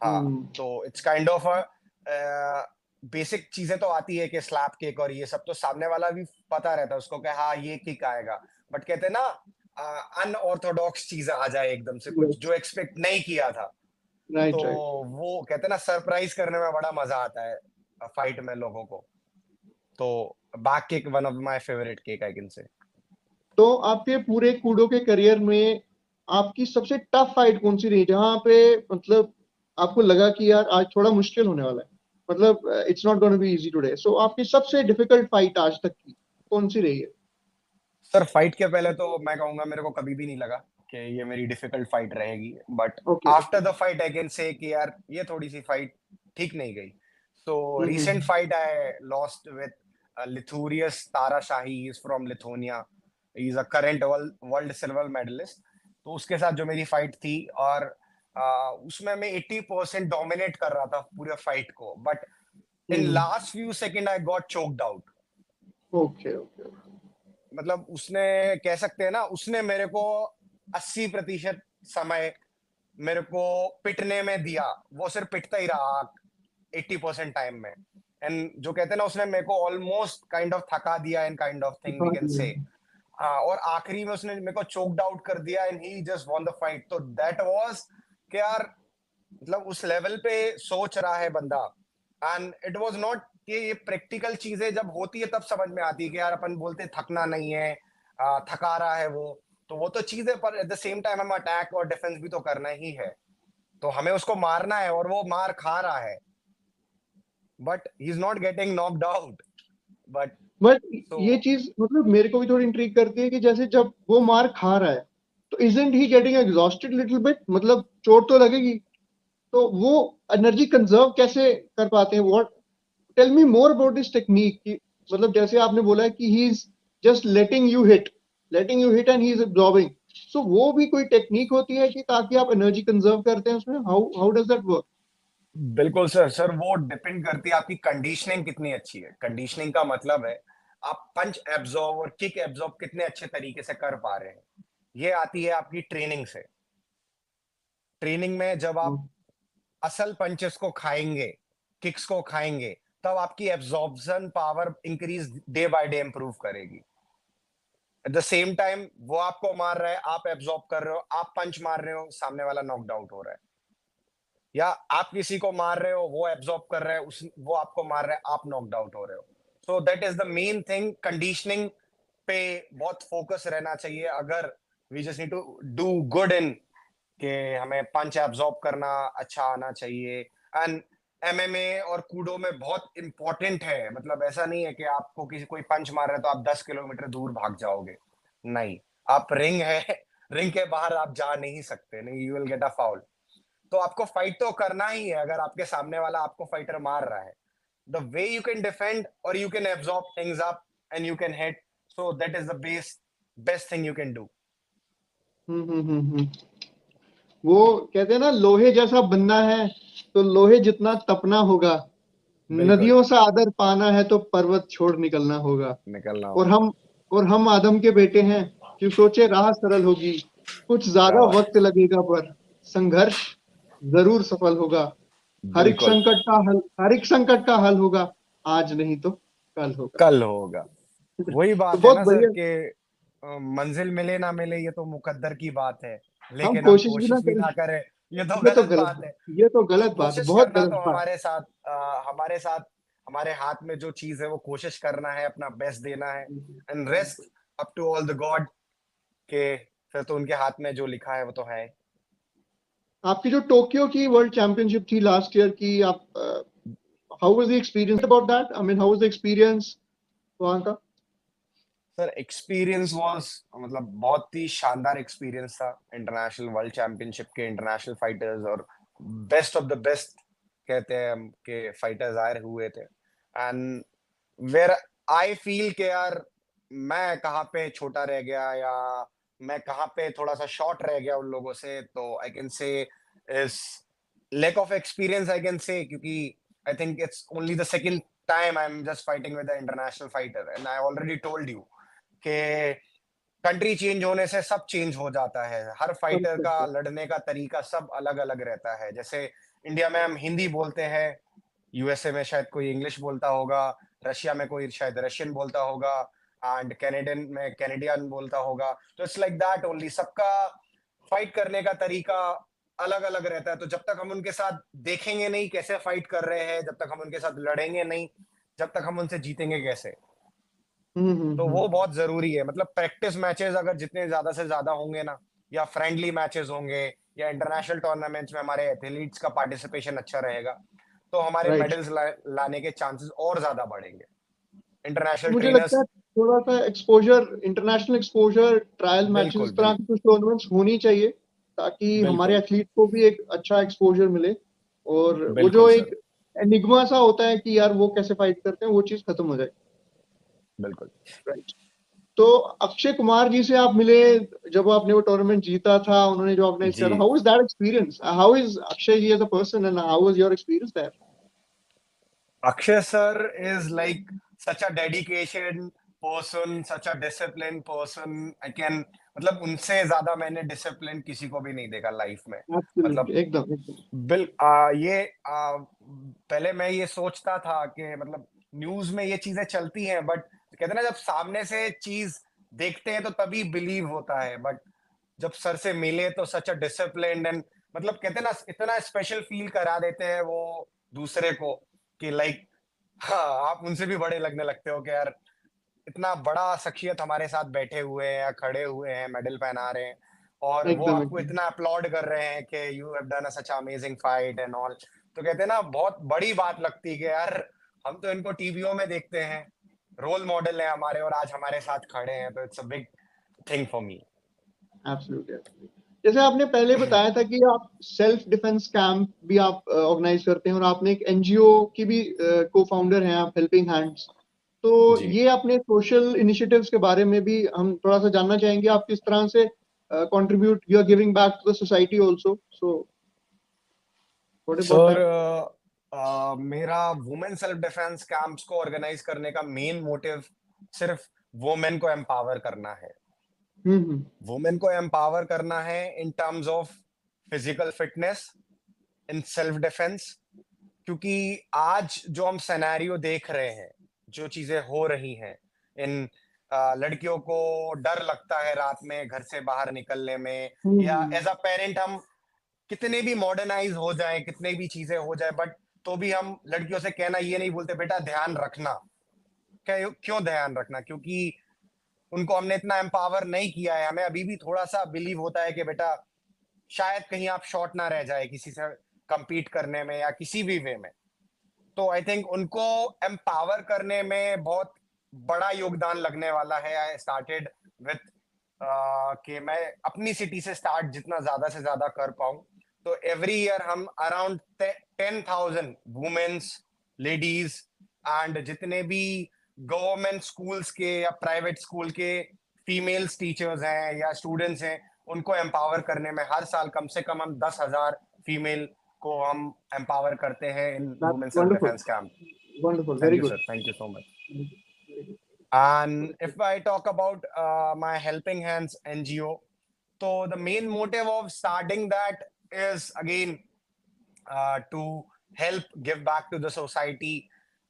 हाँ, हम्म। तो it's kind of a basic चीजें तो आती है कि स्लैप किक और ये सब तो सामने वाला भी पता रहता है उसको कि हाँ ये किक आएगा। बट कहते हैं ना, अनऑर्थोडॉक्स चीजें आ जाए एकदम से, कुछ यस। जो एक्सपेक्ट नहीं किया था। तो राइट राइट। वो कहते हैं ना, सरप्राइज करने में बड़ा मजा आता है फाइट में लोगों को। तो back kick one of my favourite kick I can से। तो आपके पूरे कूडो के करियर में आपकी सबसे टफ फाइट कौन सी रही जहां पे मतलब आपको लगा कि यार आज थोड़ा मुश्किल होने वाला है, मतलब it's not gonna be easy today, so आपकी सबसे डिफिकल्ट फाइट आज तक की कौन सी रही है? सर फाइट के पहले तो मैं कहूंगा मेरे को कभी भी नहीं लगा कि ये मेरी डिफिकल्ट फाइट रहेगी, but okay after okay. The fight I can say कि यार ये थोड़ी सी फाइट ठीक नहीं गई। So recent hmm. Fight I lost with लिथूरियस ताराशाही, is from Lithuania, is a current world silver medalist. तो उसके साथ जो मेरी फाइट थी, और उसमें मैं 80% डोमिनेट कर रहा था पूरे फाइट को, but in hmm. Last few second I got choked out. Okay okay. मतलब उसने, कह सकते हैं ना, उसने मेरे को 80% समय मेरे को पिटने में दिया। वो सिर्फ पिटता ही रहा 80% टाइम में। एंड जो कहते हैं ना, उसने मेरे को ऑलमोस्ट काइंड ऑफ थका दिया in kind of thing we can say. हाँ, और आखिरी में उसने मेरे को चोक्ड आउट कर दिया and he just won the fight. तो दैट वाज कि यार, मतलब उस लेवल पे सोच रहा है बंदा। एंड इट वाज नॉट कि ये प्रैक्टिकल चीजें जब होती है तब समझ में आती है कि यार अपन बोलते हैं थकना नहीं है, थका रहा है वो, तो वो तो चीज है, पर एट द सेम टाइम हमें अटैक और डिफेंस भी तो करना ही है। तो हमें उसको मारना है और वो मार खा रहा है, but he is not getting knocked out. But but तो ये चीज मतलब मेरे को भी थोड़ी इंट्रीग करती है कि जैसे जब वो मार खा रहा है तो isn't he getting exhausted little bit, मतलब चोट तो लगेगी, तो वो एनर्जी कंजर्व कैसे कर पाते हैं? What, tell me more about this technique कि मतलब जैसे आपने बोला है कि he is just letting you hit and he is absorbing, so वो भी कोई टेक्निक होती है कि ताकि आप एनर्जी कंजर्व करते हैं उसमें? How how does that work? बिल्कुल सर। सर वो डिपेंड करती है आपकी कंडीशनिंग कितनी अच्छी है। कंडीशनिंग का मतलब है आप पंच एब्जॉर्ब और किक एब्जॉर्ब कितने अच्छे तरीके से कर पा रहे हैं। ये आती है आपकी ट्रेनिंग से। ट्रेनिंग में जब आप असल पंचेस को खाएंगे, किक्स को खाएंगे, तब आपकी absorption power increase day by day improve करेगी। एट द सेम टाइम वो आपको मार रहा है, आप एब्जॉर्ब कर रहे हो, आप पंच मार रहे हो, सामने वाला नॉकड आउट हो रहा है। या आप किसी को मार रहे हो, वो एब्जॉर्ब कर रहा है, उस वो आपको मार रहा है, आप नॉकड आउट हो रहे हो। So that is the main thing. Conditioning पे बहुत फोकस रहना चाहिए। अगर we just need to do good in, कि हमें पंच एब्जॉर्ब करना अच्छा आना चाहिए। एंड एमएमए और कूडो में बहुत इंपॉर्टेंट है। मतलब ऐसा नहीं है कि आपको किसी कोई पंच मार रहा है तो आप 10 किलोमीटर दूर भाग जाओगे। नहीं, आप रिंग है, रिंग के बाहर आप जा नहीं सकते, नहीं, you will get a foul. तो आपको फाइट तो करना ही है। अगर आपके सामने वाला आपको फाइटर मार रहा है, the way you can defend और you can absorb things up and you can hit, so that is the best thing you can do. Hmm. वो कहते हैं ना लोहे जैसा बनना है तो लोहे जितना तपना होगा, बिल्कुल, नदियों सा आदर पाना है तो पर्वत छोड़ निकलना होगा। निकलना और होगा। हम आदम के बेटे हैं कि सोचे राह सरल होगी, कुछ क्या ज्यादा बात। वक्त लगेगा पर संघर्ष जरूर सफल होगा। बिल्कुल, हर एक संकट का हल होगा, आज नहीं तो कल होगा। कल होगा। वही तो बात है बहुत ना सर बढ़िया। कि मंजिल मिले ना मिले ये तो मुकद्दर की बात है, हम लेकिन हम कोशिश भी ना कोशिश भी करें, ना करें ये तो ये तो गलत गलत बात बात, है। ये तो तो गलत बात है, कोशिश बहुत करना गलत तो बात। हमारे साथ, हमारे हाथ में जो चीज है वो कोशिश करना है, अपना बेस्ट देना है। And rest up to all the god, के फिर तो उनके हाथ में जो लिखा है वो तो है। आपकी जो टोक्यो की वर्ल्ड चैंपियनशिप थी लास्ट ईयर की, आप how was the experience about that? I mean how was the experience वहां का? सर एक्सपीरियंस वाज मतलब बहुत ही शानदार एक्सपीरियंस था। इंटरनेशनल वर्ल्ड चैंपियनशिप के इंटरनेशनल फाइटर्स और बेस्ट ऑफ द बेस्ट कहते हैं हम के फाइटर्स आए हुए थे। एंड वेयर आई फील के यार मैं कहाँ पे छोटा रह गया या मैं कहाँ पे थोड़ा सा शॉर्ट रह गया उन लोगों से, तो आई कैन से इस lack of experience I can say, क्योंकि I think it's only the second time I'm just fighting with an international fighter and I already told you कि कंट्री चेंज होने से सब चेंज हो जाता है। हर फाइटर का लड़ने का तरीका सब अलग अलग रहता है। जैसे इंडिया में हम हिंदी बोलते हैं, यूएसए में शायद कोई इंग्लिश बोलता होगा, रशिया में कोई शायद रशियन बोलता होगा एंड कैनेडियन में कैनेडियन बोलता होगा। तो इट्स लाइक दैट ओनली, सबका फाइट करने का तरीका अलग अलग रहता है। तो जब तक हम उनके साथ देखेंगे नहीं कैसे फाइट कर रहे हैं, जब तक हम उनके साथ लड़ेंगे नहीं, जब तक हम उनसे जीतेंगे कैसे? तो वो बहुत जरूरी है। मतलब प्रैक्टिस मैचेस अगर जितने ज्यादा से ज्यादा होंगे ना, या फ्रेंडली मैचेस होंगे, या इंटरनेशनल टूर्नामेंट्स में हमारे एथलीट्स का पार्टिसिपेशन अच्छा रहेगा, तो हमारे राइट। मेडल्स लाने के चांसेस और ज्यादा बढ़ेंगे। तो इंटरनेशनल मुझे लगता ट्रेनर्स। है थोड़ा सा exposure, international exposure, trial matches, बिल्कुल इस तरह की कुछ टूर्नामेंट्स होनी चाहिए ताकि हमारे बिल्कुल एथलीट को भी एक अच्छा एक्सपोजर मिले, और वो बिल्कुल जो सर। एक एनिग्मा सा होता है कि यार वो कैसे फाइट करते हैं, वो चीज खत्म हो जाए। बिल्कुल राइट। तो अक्षय कुमार जी से आप मिले जब आपने वो टूर्नामेंट जीता था, उन्होंने जो ऑर्गेनाइज जी। किया था, how is that experience? How is Akshay ji as a person and how was your experience there? Akshay sir is like such a dedication person, such a disciplined person. I can मतलब उनसे ज्यादा मैंने डिसिप्लिन किसी को भी नहीं देखा लाइफ में। मतलब एब्सोल्युटली, एकदम एकदम। पहले मैं ये सोचता था कि मतलब न्यूज में ये चीजें चलती हैं, बट कहते हैं ना जब सामने से चीज देखते हैं तो तभी बिलीव होता है। बट जब सर से मिले तो सच अ डिसिप्लिन्ड एंड मतलब कहते हैं ना इतना स्पेशल फील करा देते हैं वो दूसरे को कि लाइक हाँ, आप उनसे भी बड़े लगने लगते हो कि यार इतना बड़ा शख्सियत हमारे साथ बैठे हुए हैं या खड़े हुए हैं, मेडल पहना रहे हैं और वो एकदम आपको एकदम। इतना अपलॉड कर रहे हैं कि you have done such amazing fight and all. तो कहते हैं ना बहुत बड़ी बात लगती है कि यार हम तो इनको टीवियों में देखते हैं, रोल मॉडल है हमारे और आज हमारे साथ खड़े हैं, तो it's a big thing for me. Absolutely. जैसे आपने पहले बताया था कि आप सेल्फ डिफेंस कैंप भी आप ऑर्गेनाइज करते हैं, और आपने एक एनजीओ की भी को फाउंडर हैं आप, हेल्पिंग हैंड्स। तो जी ये अपने सोशल इनिशिएटिव्स के बारे में भी हम थोड़ा सा जानना चाहेंगे, आप किस तरह से contribute, you are giving back to the society also, so what about sir, that? मेरा वुमेन सेल्फ डिफेंस कैंप्स को ऑर्गेनाइज करने का मेन मोटिव सिर्फ वुमेन को एम्पावर करना है। हम्म। वुमेन को एम्पावर करना है in terms of physical fitness, in self defence. क्योंकि आज जो हम सिनेरियो देख रहे हैं, जो चीजें हो रही हैं, इन लड़कियों को डर लगता है रात में घर से बाहर निकलने में, या हम्म। एज अ पेरेंट हम कितने भी मॉडर्नाइज हो जाए, कितने भी चीजें हो जाए, बट तो भी हम लड़कियों से कहना ये नहीं बोलते बेटा ध्यान रखना। क्यों ध्यान रखना? क्योंकि उनको हमने इतना एम्पावर नहीं किया है। हमें अभी भी थोड़ा सा बिलीव होता है कि बेटा शायद कहीं आप शॉर्ट ना रह जाए किसी से compete करने में या किसी भी वे में। तो आई थिंक उनको एम्पावर करने में बहुत बड़ा योगदान लगने वाला है। आई स्टार्टेड विथ कि मैं अपनी सिटी से स्टार्ट जितना ज्यादा से ज्यादा कर पाऊं। तो एवरी ईयर हम अराउंड 10,000 वुमेन्स, लेडीज एंड जितने भी गवर्नमेंट स्कूल्स के या प्राइवेट स्कूल के फीमेल्स टीचर्स हैं या स्टूडेंट्स हैं, उनको एम्पावर करने में हर साल कम से कम हम 10,000 फीमेल को हम एम्पावर करते हैं इन women that's self wonderful. Defence camp. Wonderful, thank very you good. Sir, thank you so much. And if I talk about my Helping Hands NGO, so the main motive of starting that is again to help give back to the society.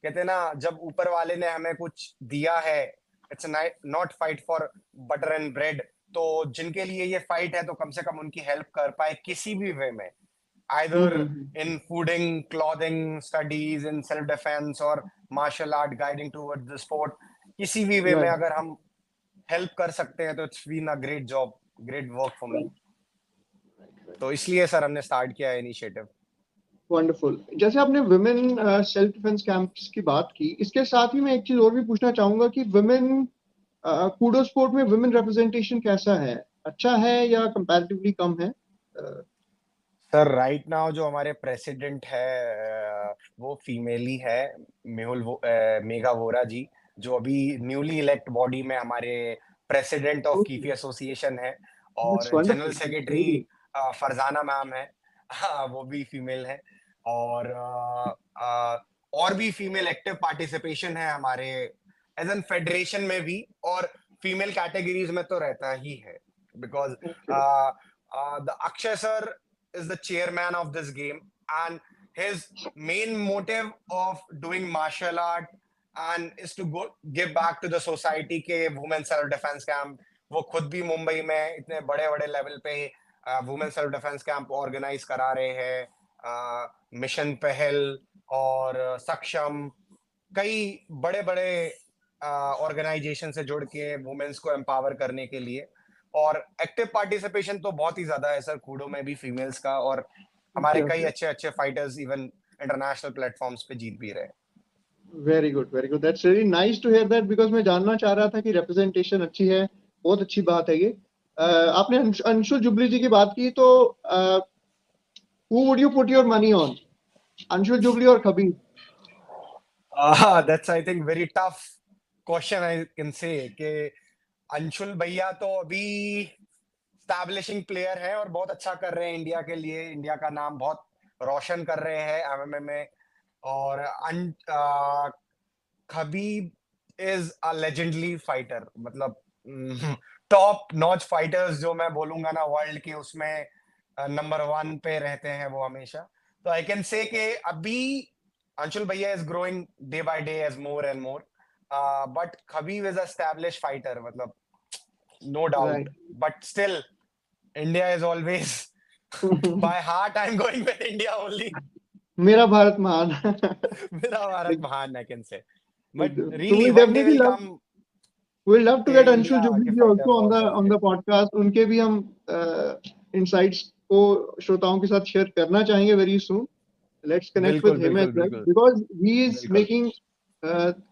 कहते हैं ना जब ऊपर वाले ने हमें कुछ दिया है, it's not fight for butter and bread. तो जिनके लिए ये फाइट है तो कम से कम उनकी हेल्प कर पाए किसी भी वे में, either in fooding, clothing, studies, in self defense or martial art guiding towards the sport, किसी भी वे में राइट। अगर हम हेल्प कर सकते हैं तो it's been a great job, great work for me. तो इसलिए सर हमने स्टार्ट किया इनिशिएटिव। वंडरफुल। जैसे आपने वुमेन सेल्फ डिफेंस कैंप्स की बात की, इसके साथ ही मैं एक चीज और भी पूछना चाहूंगा कि वुमेन कूडो स्पोर्ट में वुमेन रिप्रेजेंटेशन कैसा है? अच्छा है या कंपैरेटिवली कम है? सर राइट नाउ जो हमारे प्रेसिडेंट है वो फीमेल ही है, मेघा वोरा जी, जो अभी न्यूली इलेक्ट बॉडी में हमारे प्रेसिडेंट ऑफ कीफी एसोसिएशन है, दैट्स और general wonderful, secretary Farzana ma'am है। हाँ, वो भी फीमेल है। और और भी फीमेल एक्टिव पार्टिसिपेशन है हमारे एज एन फेडरेशन में भी, और फीमेल कैटेगरीज में तो रहता ही है, because okay. The Akshay sir is the chairman of this game, and his main motive of doing martial art and is to go give back to the society के women self defense camp। वो खुद भी मुंबई में इतने बड़े बड़े level पे women self defence camp organise करा रहे हैं, मिशन पहल और सक्षम, कई बड़े बड़े ऑर्गेनाइजेशन से जुड़ के वुमेन्स को एम्पावर करने के लिए। और एक्टिव पार्टिसिपेशन तो बहुत ही ज्यादा है सर कूडो में भी फीमेल्स का, और हमारे ओके कई ओके। अच्छे अच्छे फाइटर्स इवन इंटरनेशनल प्लेटफॉर्म्स पे जीत भी रहे। Very good, very good, that's really nice to hear that, because मैं जानना चाह रहा था कि रिप्रेजेंटेशन अच्छी है। बहुत अच्छी बात है ये। आपने अंशुल जुबली जी की बात की, तो who would you put your money on, Anshul Jubli और Khabib? That's I think very tough question I can say कि अंशुल भैया तो अभी स्टैब्लिशिंग प्लेयर है और बहुत अच्छा कर रहे हैं इंडिया के लिए, इंडिया का नाम बहुत रोशन कर रहे हैं एमएमए में। और Khabib is a legendary fighter, मतलब टॉप नॉच फाइटर्स जो मैं बोलूंगा ना वर्ल्ड के, उसमें नंबर 1 पे रहते हैं वो हमेशा। तो आई कैन से कि अभी अंशुल भैया is growing day by day as more and more, but Khabib is establish fighter, मतलब no doubt. Right. But still India is always by heart I am going with India only. मेरा भारत महान। मेरा भारत महान I can say, but तो really we'll one day definitely will love come we'll love to के get Anshul India Jubli के जी fighters also बहुत जल्द on के। the podcast। उनके भी हम insights को श्रोताओं के साथ शेयर करना चाहेंगे very soon। Let's connect with बिल्कुल him as बिल्कुल well, बिल्कुल because he is बिल्कुल। making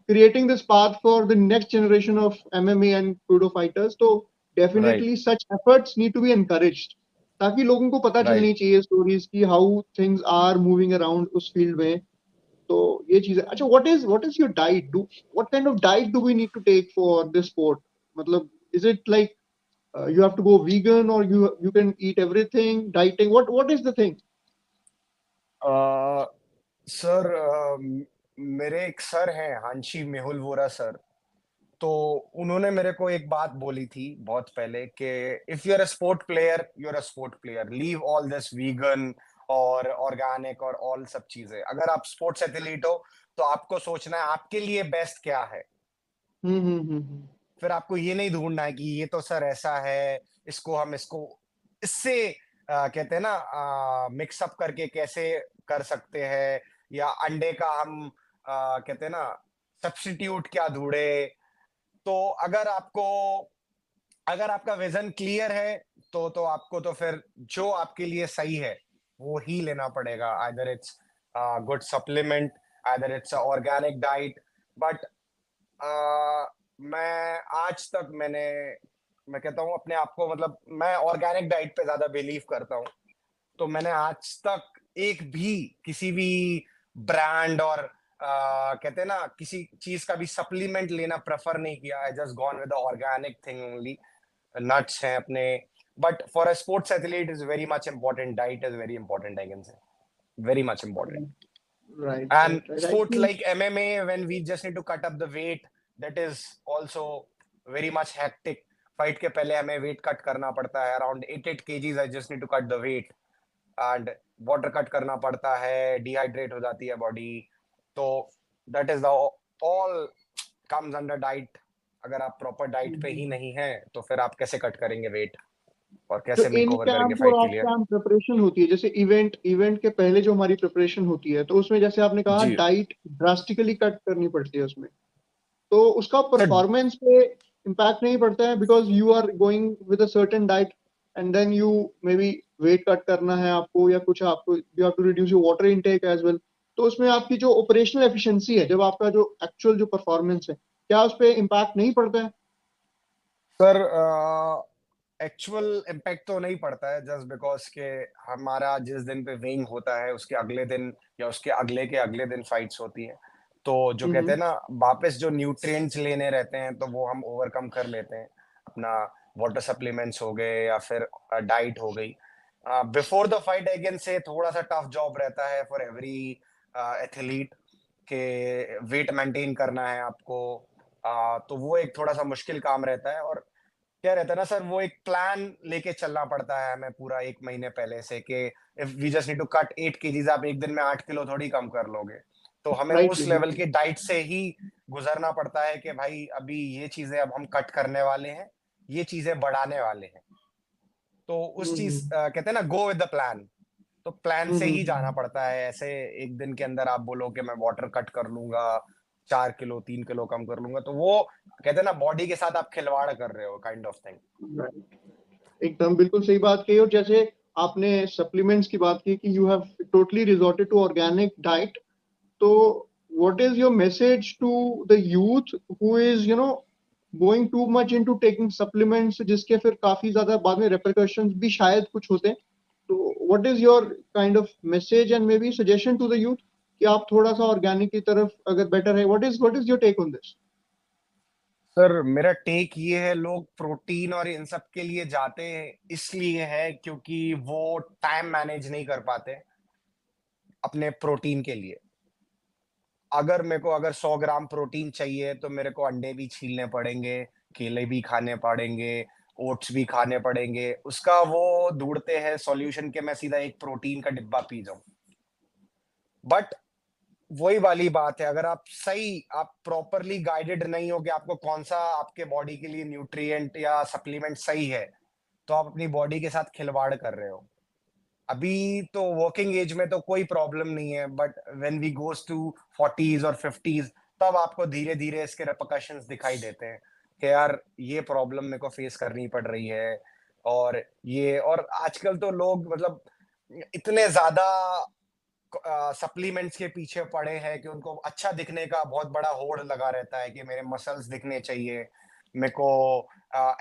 creating this path for the next generation of MMA and judo fighters। तो right definitely such efforts need to be encouraged, ताकि लोगों को पता right. चलनी चाहिए stories की how things are moving around उस field में। तो ये चीज है। अच्छा, what is your diet? What kind of diet do we need to take for this sport? मतलब is it like you have to go vegan, or you can eat everything? Dieting, what is the thing? Sir मेरे एक sir हैं हांशी Mehul Vora sir, तो उन्होंने मेरे को एक बात बोली थी बहुत पहले कि if you are a sport player, you are a sport player, leave all this vegan और ऑर्गेनिक और ऑल सब चीजें। अगर आप स्पोर्ट्स एथलीट हो तो आपको सोचना है आपके लिए बेस्ट क्या है। हम्म। फिर आपको ये नहीं ढूंढना है कि ये तो सर ऐसा है, इसको इससे कहते हैं ना मिक्सअप करके कैसे कर सकते हैं, या अंडे का हम कहते हैं ना सब्स्टिट्यूट क्या ढूंढे। तो अगर आपको अगर आपका विजन क्लियर है तो आपको तो फिर जो आपके लिए सही है वो ही लेना पड़ेगा, either it's good supplement, either it's organic diet. But मैं आज तक मैं कहता हूँ अपने आप को, मतलब मैं ऑर्गेनिक डाइट पे ज्यादा बिलीव करता हूँ। तो मैंने आज तक एक भी किसी भी ब्रांड और कहते हैं ना किसी चीज का भी सप्लीमेंट लेना प्रेफर नहीं किया। I just gone with the organic thing only. Nuts हैं अपने, but for a sports athlete is very much important, diet is very important I can से, very much important. Right, And right, right. I sports think like MMA, when we just need to cut up the weight, that is also very much hectic. Fight के पहले हमें weight cut करना पड़ता है, around 8 kgs I just need to cut the weight, and water cut करना पड़ता है, dehydrate हो जाती है body। तो that is the all comes under diet। अगर आप proper diet पे ही नहीं हैं तो फिर आप कैसे cut करेंगे weight और तो कैसे इन makeover करेंगे कैंप और fight के ऑफ लिए। कैंप प्रिपरेशन होती है, जैसे इवेंट के पहले जो हमारी प्रिपरेशन होती है, तो उसमें जैसे आपने कहा जी डाइट ड्रास्टिकली कट करनी पड़ती है उसमें, तो उसका सर। परफॉर्मेंस पे इम्पैक्ट नहीं पड़ता है, because you are going with a certain diet and then you may be weight cut करना है आपको, या कुछ आपको you have to reduce your water intake as well, तो उसमें आपकी जो ऑपरेशनल एफिशिएंसी है, जब आपका जो एक्चुअल जो परफॉर्मेंस है, क्या उस पर इम्पैक्ट नहीं पड़ता है? सर एक्चुअल इम्पैक्ट तो नहीं पड़ता है, जस्ट बिकॉज के हमारा जिस दिन पे वेइंग होता है उसके अगले दिन या उसके अगले के अगले दिन फाइट्स होती हैं। तो जो कहते हम्म। हैं ना, वापस जो न्यूट्रिएंट्स लेने रहते हैं तो वो हम ओवरकम कर लेते हैं। अपना वाटर सप्लीमेंट्स हो गए या फिर डाइट हो गई। Before the fight I can say थोड़ा सा टफ जॉब रहता है फॉर एवरी एथलीट, के वेट मेंटेन करना है आपको। तो वो एक थोड़ा सा मुश्किल काम रहता है। और क्या रहता है ना सर, वो एक प्लान लेके चलना पड़ता है हमें पूरा 1 महीने पहले से, कि if we just need to cut 8 KGs, आप 1 दिन में 8 किलो थोड़ी कम कर लोगे। तो हमें राइटली, उस लेवल बिल्कुल। की डाइट से ही गुज़रना पड़ता है कि भाई अभी ये चीज़ें अब हम कट करने वाले हैं, ये चीज़ें बढ़ाने वाले हैं। तो उस चीज़ हम्म। कहते हैं ना, गो विद द प्लान। तो प्लान से ही जाना हम्म। पड़ता है। ऐसे 1 दिन के अंदर आप बोलो कि मैं वाटर कट कर लूँगा, 4 किलो, 3 किलो कम कर लूँगा, तो वो कहते हैं ना, बॉडी के साथ आप खिलवाड़ कर रहे हो काइंड ऑफ थिंग। राइट, एकदम बिल्कुल सही बात कही। और जैसे आपने सप्लीमेंट्स की बात की कि you have totally resorted to organic diet, तो what is your message to the youth who is going too much into taking supplements, जिसके फिर काफी ज्यादा बाद में रिपरकशंस भी शायद कुछ होते हैं? तो what is your kind of message and maybe suggestion to the youth कि आप थोड़ा सा ऑर्गेनिक की तरफ अगर बेटर है? What is your take on this? Sir मेरा टेक ये है, लोग प्रोटीन और इन सब के लिए जाते हैं इसलिए है क्योंकि वो टाइम मैनेज नहीं कर पाते अपने प्रोटीन के लिए। अगर मेरे को अगर 100 ग्राम प्रोटीन चाहिए तो मेरे को अंडे भी छीलने पड़ेंगे, केले भी खाने पड़ेंगे, ओट्स भी खाने पड़ेंगे। उसका वो ढूँढते हैं सॉल्यूशन कि मैं सीधा एक प्रोटीन का डिब्बा पी जाऊँ। बट वही वाली बात है, अगर आप प्रॉपरली गाइडेड नहीं हो कि आपको कौन-सा आपके बॉडी के लिए न्यूट्रिएंट या सप्लीमेंट सही है, तो आप अपनी बॉडी के साथ खिलवाड़ कर रहे हो। अभी तो वर्किंग एज में तो कोई प्रॉब्लम नहीं है, but when we goes to 40s और 50s, तब आपको धीरे-धीरे इसके रिपरकशंस दिखाई देते हैं कि यार ये प्रॉब्लम मेरे को फेस करनी पड़ रही है। और आजकल तो लोग मतलब इतने ज़्यादा सप्लीमेंट्स के पीछे पड़े हैं कि उनको अच्छा दिखने का बहुत बड़ा होड़ लगा रहता है कि मेरे मसल्स दिखने चाहिए। मेरे को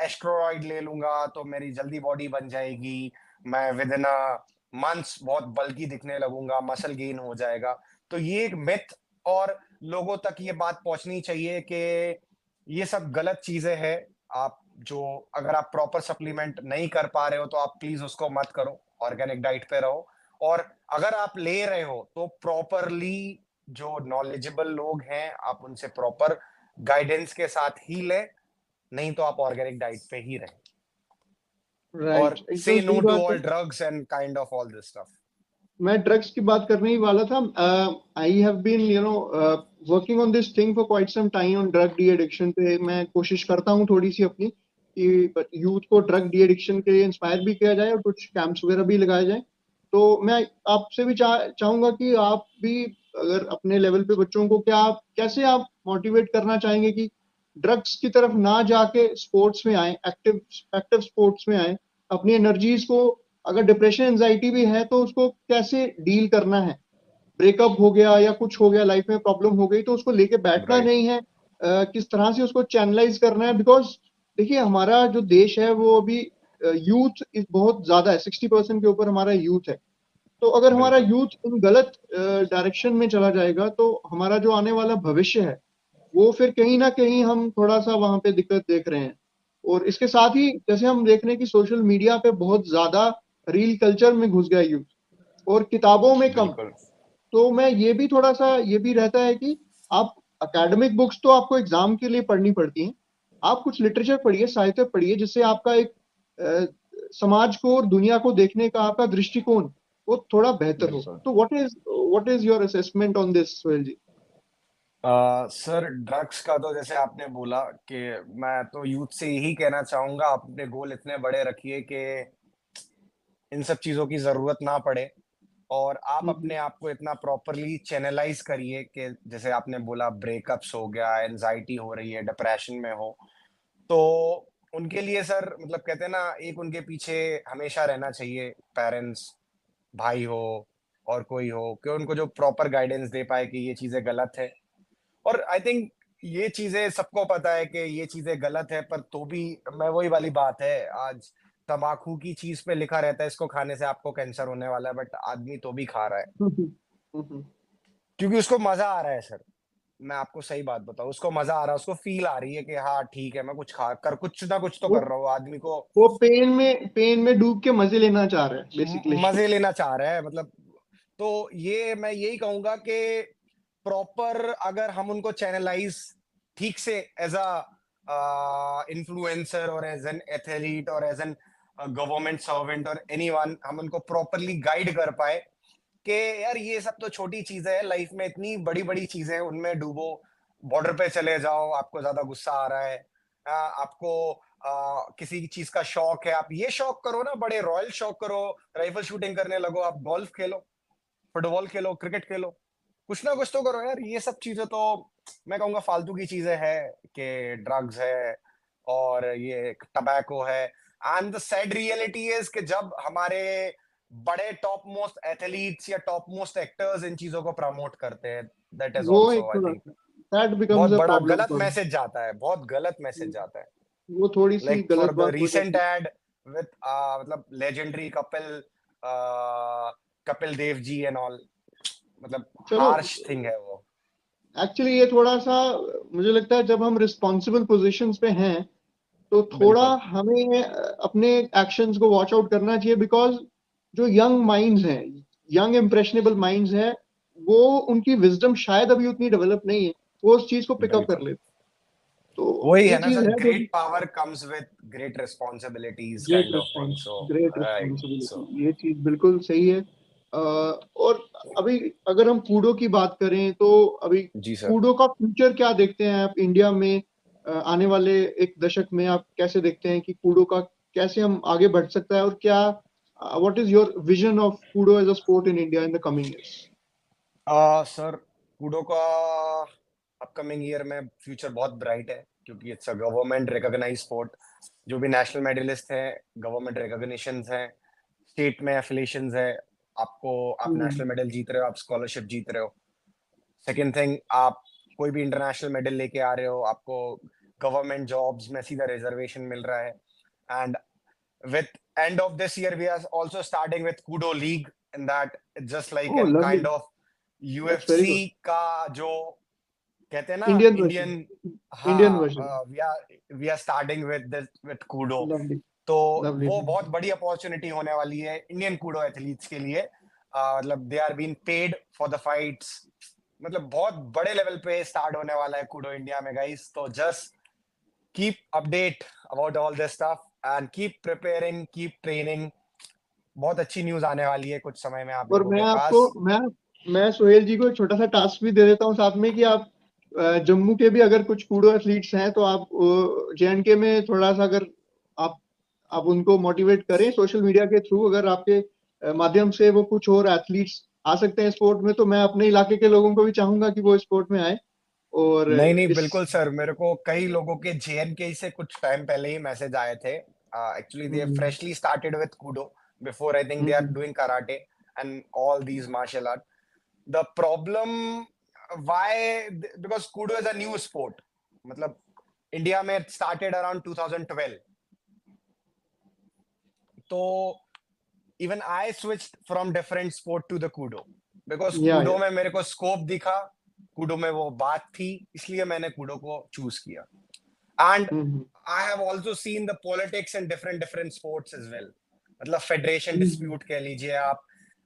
एस्टेरॉइड ले लूँगा तो मेरी जल्दी बॉडी बन जाएगी। मैं विद इन मंथ्स बहुत बल्की दिखने लगूँगा, मसल गेन हो जाएगा। तो ये एक मिथ, और लोगों तक ये बात पहुँचनी चाहिए कि ये सब गलत चीज़ें हैं। आप जो अगर आप प्रॉपर सप्लीमेंट नहीं कर पा रहे हो तो आप प्लीज़ उसको मत करो, ऑर्गेनिक डाइट पे रहो। और अगर आप ले रहे हो तो प्रॉपरली जो नॉलेजेबल लोग हैं, आप उनसे प्रॉपर गाइडेंस के साथ ही लें, नहीं तो आप ऑर्गेनिक डाइट पे ही रहें। और राइट, एकदम से नो सही टू बात है। All drugs and kind of all this stuff. मैं ड्रग्स की बात करने ही वाला था। I have been working on this thing for quite some time on drug de addiction पे। मैं कोशिश करता हूँ थोड़ी सी अपनी कि यूथ को ड्रग डी एडिक्शन के लिए इंस्पायर भी किया जाए और कुछ कैंप्स वगैरह भी लगाए जाए। तो मैं आपसे भी चाहूंगा कि आप भी अगर अपने लेवल पे बच्चों को क्या कैसे आप मोटिवेट करना चाहेंगे कि ड्रग्स की तरफ ना जाके स्पोर्ट्स में आए, एक्टिव एक्टिव स्पोर्ट्स में आए, अपनी एनर्जीज को, अगर डिप्रेशन एंजाइटी भी है तो उसको कैसे डील करना है? ब्रेकअप हो गया या कुछ हो गया, लाइफ में प्रॉब्लम हो गई, तो उसको लेके बैठना राइट। नहीं है। किस तरह से उसको चैनलाइज करना है? बिकॉज देखिए, हमारा जो देश है वो अभी यूथ बहुत ज्यादा है, 60% के ऊपर हमारा यूथ है। तो अगर हमारा बिल्कुल। यूथ इन गलत डायरेक्शन में चला जाएगा तो हमारा जो आने वाला भविष्य है वो फिर कहीं ना कहीं हम थोड़ा सा वहां पे दिक्कत देख रहे हैं। और इसके साथ ही जैसे हम देख रहे हैं कि सोशल मीडिया पे बहुत ज्यादा रील कल्चर में घुस गया यूथ, और किताबों में कम। बिल्कुल। तो मैं ये भी थोड़ा सा ये भी रहता है कि आप एकेडमिक बुक्स तो आपको एग्जाम के लिए पढ़नी पड़ती हैं, आप कुछ लिटरेचर पढ़िए, साहित्य पढ़िए, जिससे आपका एक अ, समाज को और दुनिया को देखने का आपका दृष्टिकोण वो थोड़ा बेहतर हो। बिल्कुल। तो what is your assessment on this, Sohail ji? Sir drugs का तो जैसे आपने बोला कि मैं तो यूथ से यही कहना चाहूंगा, अपने गोल इतने बड़े रखिए कि इन सब चीजों की जरूरत ना पड़े। और आप हम्म। अपने आप को इतना प्रॉपरली चैनलाइज करिए कि जैसे आपने बोला ब्रेकअप्स हो गया, एंजाइटी हो रही है, डिप्रेशन में हो, तो उनके लिए सर मतलब कहते हैं ना, एक उनके पीछे हमेशा रहना चाहिए, पेरेंट्स, भाई हो और कोई हो, कि उनको जो प्रॉपर गाइडेंस दे पाए कि ये चीज़ें गलत है। और आई थिंक ये चीज़ें सबको पता है कि ये चीज़ें गलत है, पर तो भी मैं वही वाली बात है, आज तम्बाकू की चीज़ पे लिखा रहता है इसको खाने से आपको कैंसर होने वाला है, बट आदमी तो भी खा रहा है, क्योंकि उसको मज़ा आ रहा है सर। मैं आपको सही बात बताऊँ, उसको मज़ा आ रहा है, उसको फ़ील आ रही है कि हाँ, ठीक है, मैं कुछ खा कर कुछ ना कुछ तो वो कर रहा हूँ, आदमी को वो पेन में डूब के मजे लेना चाह रहा है बेसिकली। मज़े लेना चाह रहा है मतलब। तो ये मैं यही कहूँगा कि प्रॉपर अगर हम उनको चैनलाइज़ ठीक से एज़ इन्फ्लुएंसर और एज़ एन एथलीट और एज़ एन गवर्नमेंट सर्वेंट और एनीवन, हम उनको प्रॉपरली गाइड कर पाए कि यार ये सब तो छोटी चीज़ें हैं, लाइफ में इतनी बड़ी-बड़ी चीज़ें हैं, उनमें डूबो, बॉर्डर पे चले जाओ, आपको ज़्यादा गुस्सा आ रहा है, आपको किसी चीज़ का शौक है, आप ये शौक करो ना, बड़े रॉयल शौक करो, राइफल शूटिंग करने लगो, आप गोल्फ खेलो, फुटबॉल खेलो, क्रिकेट खेलो, कुछ ना कुछ तो करो यार। ये सब चीज़ें तो मैं कहूँगा फालतू की चीज़ें हैं, कि ड्रग्स है और ये टबैको है। And the sad reality is कि जब हमारे बड़े टॉप मोस्ट एथलीट्स या टॉप मोस्ट एक्टर्स इन चीज़ों को प्रमोट करते हैं, दैट इज़ वो एक also I think that becomes बहुत अ बड़ा प्रॉब्लम गलत फॉर मैसेज जाता है, बहुत गलत मैसेज जाता है। वो थोड़ी सी Like for गलत the बात हो recent जाती है। ad with मतलब legendary uh, Kapil Dev ji and all, मतलब चलो, हार्श थिंग है वो। एक्चुअली ये थोड़ा सा मुझे लगता है जब हम रिस्पॉन्सिबल पोजीशंस पे हैं तो थोड़ा बिल्कुल हमें अपने एक्शंस को वॉच आउट करना चाहिए, बिकॉज जो यंग माइंड्स हैं, यंग इम्प्रेशनेबल माइंड्स हैं, वो उनकी विजडम शायद अभी उतनी डेवलप नहीं है, वो उस चीज को पिकअप कर बिल्कुल लेते। तो वही ये है ना चीज सर, है थोड़ी। Great power comes with great responsibilities great kind of thing, response so great right so responsibility, ये चीज बिल्कुल सही है। और अभी अगर हम कूडो की बात करें तो अभी जी सर। कूडो का फ्यूचर क्या देखते हैं आप इंडिया में? आने वाले एक दशक में आप कैसे देखते हैं कि कूडो का कैसे हम आगे बढ़ सकता है, और क्या what is your vision of kudo as a sport in India in the coming years? Sir kudo का अपकमिंग ईयर में फ्यूचर बहुत ब्राइट है, क्योंकि it's a government recognised sport. जो भी नेशनल मेडलिस्ट हैं, गवर्नमेंट रिकॉग्निशंस हैं, स्टेट में एफिलिएशंस है, आपको आप नेशनल मेडल जीत रहे हो, आप स्कॉलरशिप जीत रहे हो। सेकंड थिंग, आप कोई भी इंटरनेशनल मेडल लेके आ रहे हो, आपको गवर्नमेंट जॉब्स में सीधा रिजर्वेशन मिल रहा है। And with end of this year we are also starting with Kudo League, in that it's just like oh an lovely, kind of that's very UFC good. का जो कहते हैं ना इंडियन वर्जन, इंडियन। इंडियन हाँ, version. We are starting with this with kudo. Lovely, तो lovely. वो बहुत बड़ी अपॉर्चुनिटी होने वाली है इंडियन कूडो एथलीट्स के लिए। मतलब they are been paid for the fights, मतलब बहुत बड़े लेवल पे स्टार्ट होने वाला है कूडो इंडिया में गाइस। तो just keep update about all this stuff and keep preparing, keep training. बहुत अच्छी न्यूज़ आने वाली है कुछ समय में आप और लोगों के पास। मैं सोहेल जी को एक छोटा सा टास्क भी दे देता हूँ साथ में, कि आप जम्मू के भी अगर कुछ कूडो एथलीट्स हैं तो आप JNK में थोड़ा सा, अगर आप आप उनको मोटिवेट करें सोशल मीडिया के थ्रू, अगर आपके माध्यम से वो कुछ और एथलीट्स आ सकते हैं स्पोर्ट में, तो मैं अपने इलाके के लोगों को भी चाहूंगा कि वो स्पोर्ट में आए। और नहीं, नहीं, इस बिल्कुल सर, मेरे को कई लोगों के जेएनके से कुछ टाइम पहले ही मैसेज आए थे। Actually they hmm, freshly started with kudo, before I think they are hmm, doing karate and all these martial art. The problem why, because kudo is a new sport, मतलब India में started around 2012। तो even I switched from different sport to the kudo, because या kudo में मेरे को scope दिखा, Koodo में वो बात थी, इसलिए मैंने कूडो को चूज किया। And hmm, I have also seen the politics in different different sports as well. मतलब फेडरेशन हम्म, डिस्प्यूट कह लीजिए आप,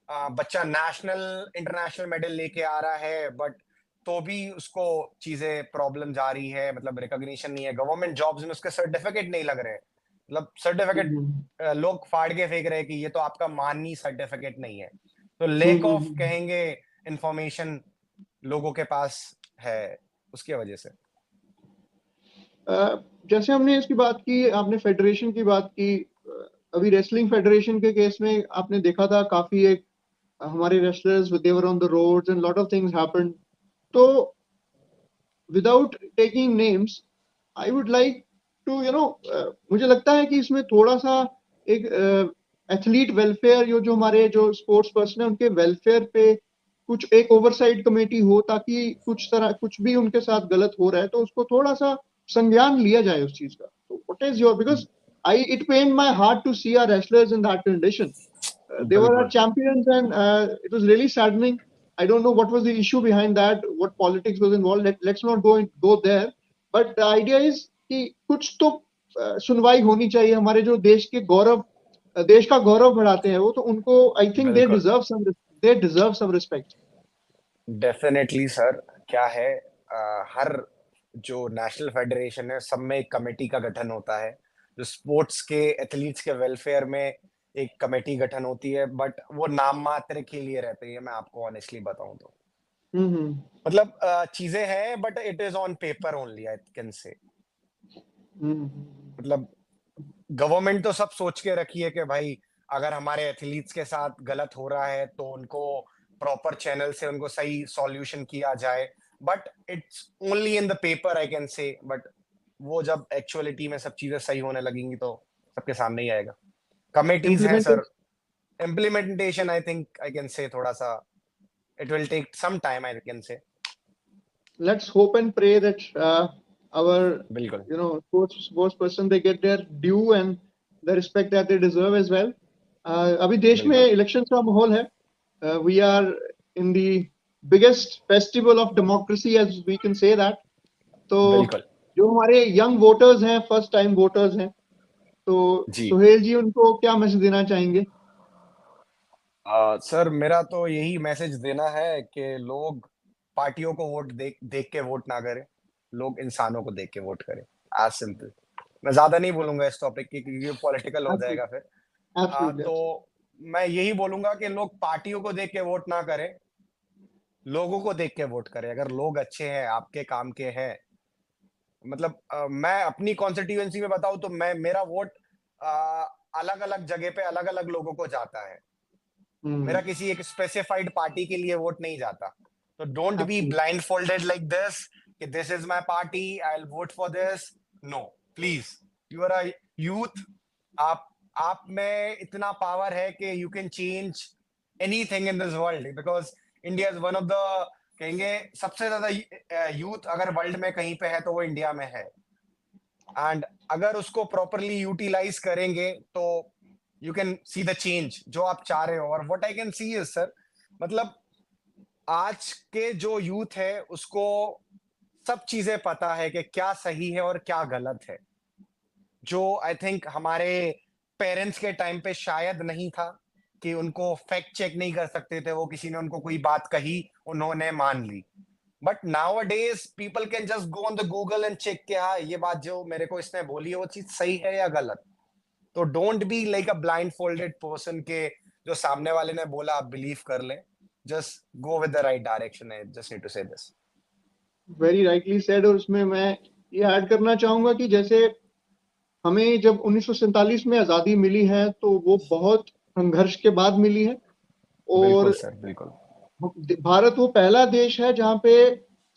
बच्चा नेशनल इंटरनेशनल मेडल लेके आ रहा है, बट तो भी उसको चीजें प्रॉब्लम जा रही है, मतलब रिकॉग्निशन नहीं है, गवर्नमेंट जॉब्स में उसके सर्टिफिकेट नहीं लग रहे हैं, मतलब सर्टिफिकेट हम्म, लोग फाड़ के फेंक रहे हैं कि ये तो आपका माननी सर्टिफिकेट नहीं है। तो हम्म, लेक ऑफ कहेंगे इंफॉर्मेशन लोगों के पास है, उसकी वजह से। जैसे हमने इसकी बात की, आपने फेडरेशन की बात की, अभी रेसलिंग फेडरेशन के केस में आपने देखा था काफी एक हमारे wrestlers they were on the roads and lot of things happened. तो without taking names, I would like to मुझे लगता है कि इसमें थोड़ा सा एक एथलीट वेलफेयर, जो हमारे जो स्पोर्ट्स पर्सन है उनके वेलफेयर पे कुछ एक ओवरसाइट कमेटी हो, ताकि कुछ भी उनके साथ गलत हो रहा है तो उसको थोड़ा सा संज्ञान लिया जाए उस चीज का। तो what is your, because I it pain my heart to see our wrestlers in that condition. They were our बिल्कुल champions, and it was really saddening. I don't know what was the issue behind that, what politics was involved. Let's not go there. But the idea is कि कुछ तो सुनवाई होनी चाहिए. हमारे जो देश के गौरव, देश का गौरव बढ़ाते हैं वो, तो उनको आई थिंक बिल्कुल they deserve some respect. Definitely sir. क्या है, हर जो नेशनल फेडरेशन है सब में एक कमेटी का गठन होता है। जो स्पोर्ट्स के एथलीट्स के वेलफेयर में एक कमेटी गठन होती है, बट वो नाम मात्र के लिए रहती है, मैं आपको ऑनेस्टली बताऊं तो। हम्म. मतलब चीजें हैं but it is on paper only, I can say. Hmm. मतलब गवर्नमेंट तो सब सोच के रखी है कि भाई अगर हमारे एथलीट्स के साथ गलत हो रहा है तो उनको प्रॉपर चैनल से उनको सही सॉल्यूशन किया जाए, but it's only in the paper, I can say. But वो जब एक्चुअलिटी में सब चीजें सही होने लगेंगी तो सबके सामने ही आएगा। कमिटीज हैं sir, Implementation. Implementation I think I can say थोड़ा सा it will take some time, I can say. Let's hope and pray that our बिल्कुल sports person, they get their due and the respect that they deserve as well. अभी देश में बिल्कुल election का माहौल है. We are in the biggest festival of democracy, as we can say that. तो बिल्कुल जो हमारे यंग वोटर्स हैं, फर्स्ट टाइम वोटर्स हैं, तो जी। सुहेल जी उनको क्या मैसेज देना चाहेंगे? सर मेरा तो यही मैसेज देना है कि लोग पार्टियों को वोट देख देख के वोट ना करें, लोग इंसानों को देख के वोट करें। As simple. मैं ज्यादा नहीं बोलूंगा इस टॉपिक की क्योंकि पॉलिटिकल हो जाएगा फिर। Absolutely, तो absolutely. मैं यही बोलूंगा कि लोग पार्टियों को देख के वोट ना करें, लोगों को देख के वोट करें। अगर लोग अच्छे हैं, आपके काम के हैं, मतलब मैं अपनी कॉन्स्टिट्यूएंसी में बताऊं तो मैं मेरा वोट अलग अलग जगह पे अलग अलग लोगों को जाता है। Hmm. मेरा किसी एक स्पेसिफाइड पार्टी के लिए वोट नहीं जाता। तो don't be Absolutely. Blindfolded like this कि this is my party, I will vote for this. No, please, you are a youth. आप आप में इतना पावर है कि you can change anything in this world, because India is one of the, कहेंगे सबसे ज्यादा यूथ अगर वर्ल्ड में कहीं पे है तो वो इंडिया में है। एंड अगर उसको प्रॉपरली यूटिलाइज करेंगे तो you can see the change जो आप चाह रहे हो। और what I can see is sir, मतलब आज के जो यूथ है उसको सब चीजें पता है कि क्या सही है और क्या गलत है, जो आई थिंक हमारे पेरेंट्स के टाइम पे शायद नहीं था, कि उनको फैक्ट चेक नहीं कर सकते थे, वो किसी ने उनको कोई बात कही उन्होंने मान ली। But nowadays people can just go on the Google and check कि हाँ ये बात जो मेरे को इसने बोली है वो चीज सही है या गलत। तो don't be like a blind folded person के जो सामने वाले ने बोला आप बिलीव कर लें। Just go with the right direction. I just need to say this. Very rightly said. और उसमें मैं ये ऐड करना चाहूंगा कि जैसे हमें जब 1947 में आजादी मिली है तो वो बहुत संघर्ष के बाद मिली है. बिल्कुल और सर बिल्कुल। भारत वो पहला देश है जहां पे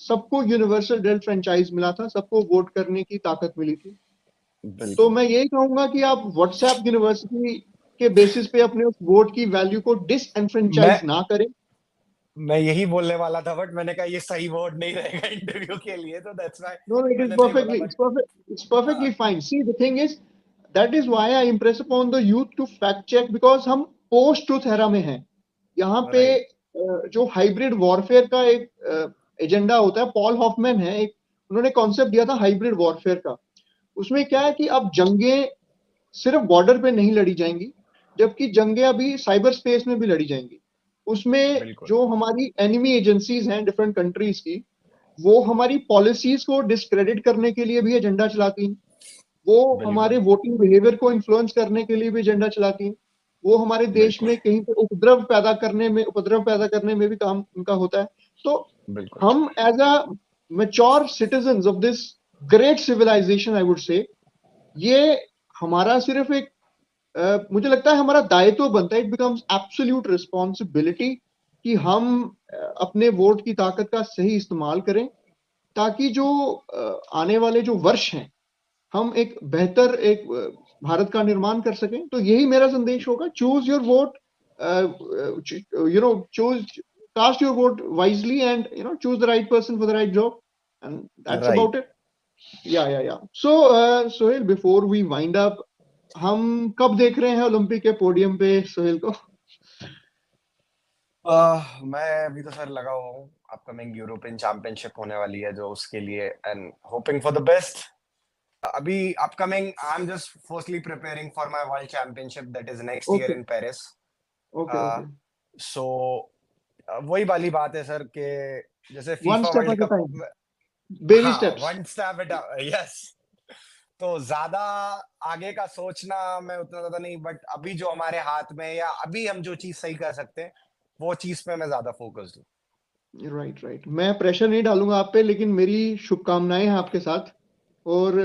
सबको यूनिवर्सल डेल्ट फ्रेंचाइज मिला था, सबको वोट करने की ताकत मिली थी. तो बिल्कुल मैं यही कहूंगा कि आप व्हाट्सएप यूनिवर्सिटी के बेसिस पे अपने उस वोट की वैल्यू को मैं डिसएनफ्रेंचाइज ना करें. मैं यही बोलने वाला था, बट मैंने कहा ये सही वर्ड नहीं रहेगा इंटरव्यू के लिए, तो that's why No, it is मैंने नहीं बोला। perfectly, but it's perfectly fine. See, the thing is, that is why I impress upon the youth to fact check, because हम पोस्ट ट्रूथ एरा में हैं. यहाँ पे राइट जो हाइब्रिड वॉरफेयर का एक एजेंडा होता है, पॉल हॉफमैन है एक, उन्होंने कॉन्सेप्ट दिया था हाइब्रिड वॉरफेयर का. उसमें क्या है कि अब जंगें सिर्फ बॉर्डर पे नहीं लड़ी जाएंगी, जबकि जंगें अभी साइबर स्पेस में भी लड़ी जाएंगी. उसमें बिल्कुल जो हमारी एनिमी एजेंसीज हैं डिफरेंट कंट्रीज की, वो हमारी पॉलिसीज को डिस्क्रेडिट करने के लिए भी एजेंडा चलाती हैं. वो हमारे बिल्कुल वोटिंग बिहेवियर को इन्फ्लुएंस करने के लिए भी एजेंडा चलाती हैं. वो हमारे देश बिल्कुल में कहीं पे उपद्रव पैदा करने में भी काम उनका होता है. तो बिल्कुल हम as a mature citizen of this great civilisation, I would say, ये हमारा सिर्फ एक मुझे लगता है हमारा दायित्व बनता है. इट बिकम्स एब्सोल्यूट रिस्पॉन्सिबिलिटी कि हम अपने वोट की ताकत का सही इस्तेमाल करें, ताकि जो आने वाले जो वर्ष हैं, हम एक बेहतर एक भारत का निर्माण कर सकें। तो यही मेरा संदेश होगा, choose your vote, choose, cast your vote wisely and choose the right person for the right job, and that's right. About it. या so Sohail, before we wind up, हम कब देख रहे हैं ओलंपिक के पोडियम पे सोहेल को? मैं अभी तो सर लगा हुआ हूँ, अपकमिंग यूरोपियन चैंपियनशिप होने वाली है जो उसके लिए, and hoping for the best. अभी upcoming I am just firstly preparing for my world championship that is next year okay, in Paris. Okay, okay. So वही वाली बात है सर कि जैसे one FIFA step world at a cup time, में, baby हाँ steps. One step at, yes. तो ज्यादा आगे का सोचना मैं उतना ज्यादा नहीं, बट अभी जो हमारे हाथ में, या अभी हम जो चीज सही कर सकते हैं, वो चीज पे मैं ज्यादा फोकस्ड हूँ। Right, right. मैं प्रेशर नहीं डालूंगा आप पे, लेकिन मेरी शुभकामनाएं हैं आपके साथ। और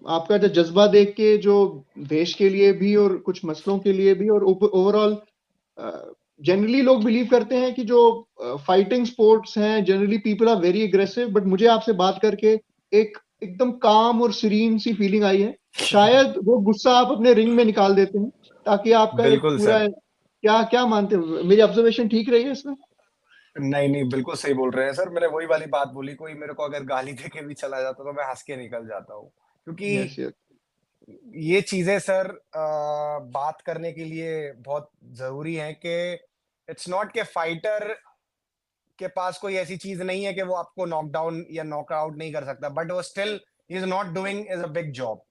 आपका जो जज्बा देख के, जो देश के लिए भी और कुछ मसलों के लिए भी, और ओवरऑल जनरली लोग बिलीव करते हैं कि जो फाइटिंग स्पोर्ट्स हैं, generally people are very aggressive, but मुझे आपसे बात करके एक एकदम काम और सीरीन सी फीलिंग आई है। शायद वो गुस्सा आप अपने रिंग में निकाल देते हैं, ताकि आपका एक बिल्कुल पूरा, सर। क्या क्या मानते हो, मेरी ऑब्जर्वेशन ठीक रही है इसमें? नहीं नहीं, बिल्कुल सही बोल रहे हैं सर। मैंने वही वाली बात बोली, कोई मेरे को अगर गाली दे के भी चला जाता तो मैं हंस के निकल जाता हूँ, क्योंकि यस, यस। ये चीजें सर बात करने के लिए बहुत जरूरी है कि इट्स नॉट के फाइटर के पास कोई ऐसी चीज नहीं है कि वो आपको नॉकडाउन या नॉकआउट नहीं कर सकता, बट वो still is not doing is a big job.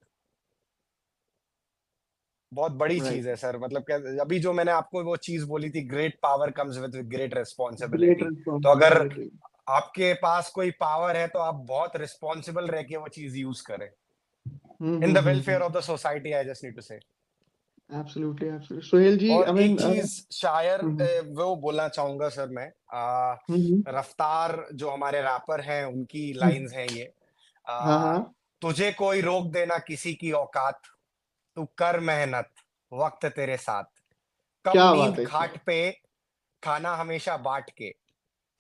बहुत बड़ी राइट। चीज है सर। मतलब अभी जो मैंने आपको वो चीज बोली थी, great power comes with great great responsibility. तो अगर रिस्पॉन्सिबिलिटी। आपके पास कोई पावर है तो आप बहुत रिस्पॉन्सिबल रह के वो चीज यूज करें, hmm, in the hmm, welfare of the society, I just need to say. Absolutely, absolutely. Sohail ji, और आई मीन, एक चीज शायर हम्म, वो बोलना चाहूंगा सर मैं, हम्म, रफ्तार जो हमारे रैपर हैं उनकी हम्म, लाइंस हैं ये, हाँ, आ, हाँ। तुझे कोई रोक देना किसी की औकात, तू कर मेहनत, वक्त तेरे साथ, कम क्या नींद बात है, क्या? खाट पे, खाना हमेशा बांट के,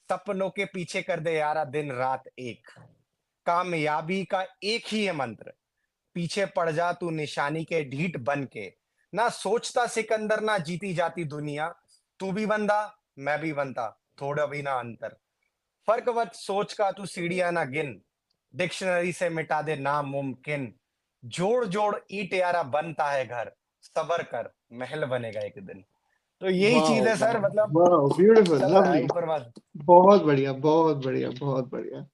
सपनों के पीछे कर दे यारा दिन रात एक, कामयाबी का एक ही है मंत्र, पीछे पड़ जा तू निशानी के ढीठ बन के, ना सोचता सिकंदर ना जीती जाती दुनिया, तू भी बंदा मैं भी बनता, थोड़ा भी ना अंतर, फर्क वत सोच का तू सीढ़ियां ना गिन, डिक्शनरी से मिटा दे नामुमकिन, जोड़ जोड़ ईंट यारा बनता है घर, सबर कर महल बनेगा एक दिन। तो यही वाह, चीज है वाह, सर, मतलब वाह, ब्यूटीफुल, चल रहा है लवली। ऊपर वाला। बहुत बढ़िया, बहुत बढ़िया, बहुत बढ़िया।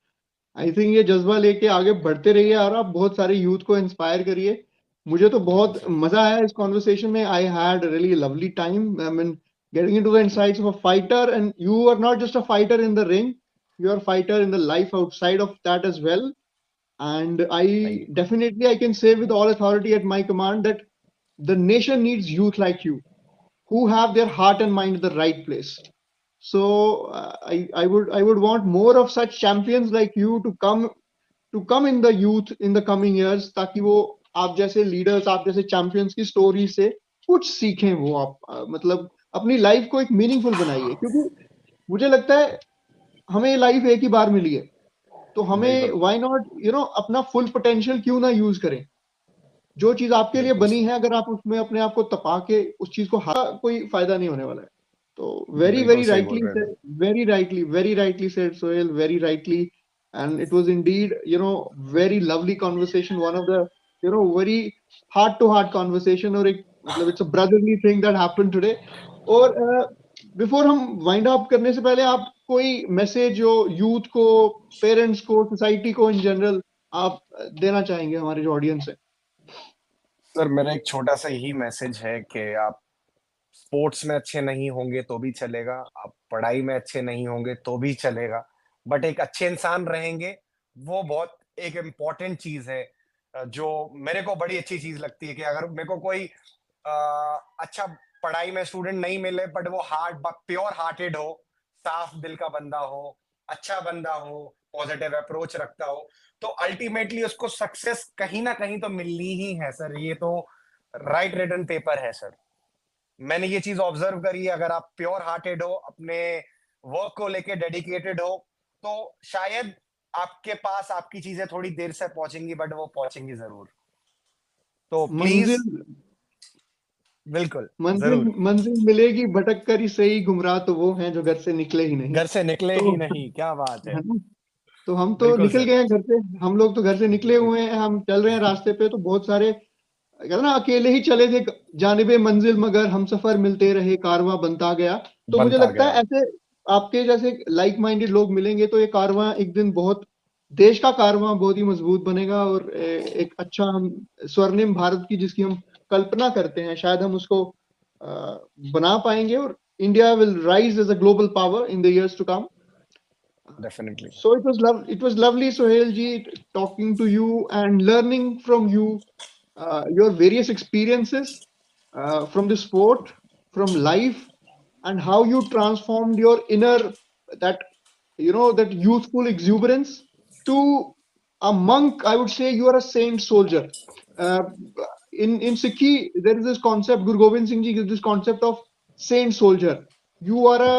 आई थिंक ये जज्बा लेके आगे बढ़ते रहिए, और आप बहुत सारे यूथ को इंस्पायर करिए। मुझे तो बिल्कुल बहुत सर। मजा आया इस कॉन्वर्सेशन में। I had really lovely time, I mean, getting into the insights of a fighter, and you are not just a fighter in the ring, you are a fighter in the life outside of that as well. And I नहीं, definitely, I can say with all authority at my command that the nation needs youth like you, who have their heart and mind in the right place. So I would want more of such champions like you to come in the youth in the coming years, ताकि वो आप जैसे leaders, आप जैसे champions की story से कुछ सीखें। वो आप मतलब अपनी लाइफ को एक मीनिंगफुल बनाइए, क्योंकि मुझे लगता है हमें ये लाइफ एक ही बार मिली है। तो हमें बिल्कुल व्हाई नॉट अपना फुल पोटेंशियल क्यों ना यूज करें? जो चीज आपके लिए बिल्कुल बनी सर। है, अगर आप उसमें अपने आप को तपा के उस चीज को कोई फायदा नहीं होने वाला है। तो वेरी बिल्कुल वेरी सही बोल राइटली रहे हैं said, sir. Very rightly said Sohail, very rightly. And it was indeed very lovely conversation, one of the very heart to heart conversation, और एक मतलब it's a brotherly thing that happened today. और before हम wind up करने से पहले, आप कोई मैसेज जो यूथ को, पेरेंट्स को, सोसाइटी को इन जनरल आप देना चाहेंगे हमारे जो ऑडियंस है? सर मेरा एक छोटा सा यही मैसेज है कि आप स्पोर्ट्स में अच्छे नहीं होंगे तो भी चलेगा, आप पढ़ाई में अच्छे नहीं होंगे तो भी चलेगा, बट एक अच्छे इंसान रहेंगे, वो बहुत एक इम्पोर्टेंट चीज है। जो मेरे को बड़ी अच्छी चीज लगती है कि अगर मेरे को कोई अच्छा पढ़ाई में स्टूडेंट नहीं मिले, बट वो प्योर हार्टेड हो, साफ दिल का बंदा हो, अच्छा बंदा हो, पॉजिटिव अप्रोच रखता हो, तो अल्टीमेटली उसको सक्सेस कहीं ना कहीं तो मिलनी ही है सर। ये तो राइट रिटन पेपर है सर। मैंने ये चीज ऑब्जर्व करी है, अगर आप प्योर हार्टेड हो, अपने वर्क को लेके डेडिकेटेड हो, तो शायद आपके पास आपकी चीजें थोड़ी देर से पहुंचेंगी, बट वो पहुंचेंगी जरूर। तो प्लीज मंजिल बिल्कुल मंजिल जरूर मंजिल मिलेगी भटक कर ही सही, गुमराह तो वो हैं जो घर से निकले ही नहीं। घर से निकले तो ही नहीं, क्या बात है। है ना, तो हम तो बिल्कुल निकल सर। गए हैं घर से, हम लोग तो घर से निकले हुए हैं, हम चल रहे हैं रास्ते पे, तो बहुत सारे कहते हैं ना, अकेले ही चले थे जानिबे मंजिल, मगर हम सफर मिलते रहे, कारवां बनता गया। तो मुझे बनता लगता गया। है ऐसे आपके जैसे लाइक माइंडेड लोग मिलेंगे तो ये कारवां एक दिन बहुत, देश का कारवां बहुत ही मजबूत बनेगा, और एक अच्छा हम स्वर्णिम भारत की जिसकी हम कल्पना करते हैं, शायद हम उसको अ, बना पाएंगे, और India will rise as a global power in the years to come. Definitely. So it was lovely, Sohail ji, talking to you and learning from you your various experiences from the sport, from life, and how you transformed your inner, that that youthful exuberance to a monk. I would say you are a saint soldier. Uh, in Sikhi, there is this concept. Guru Gobind Singh Ji gives this concept of saint soldier. You are a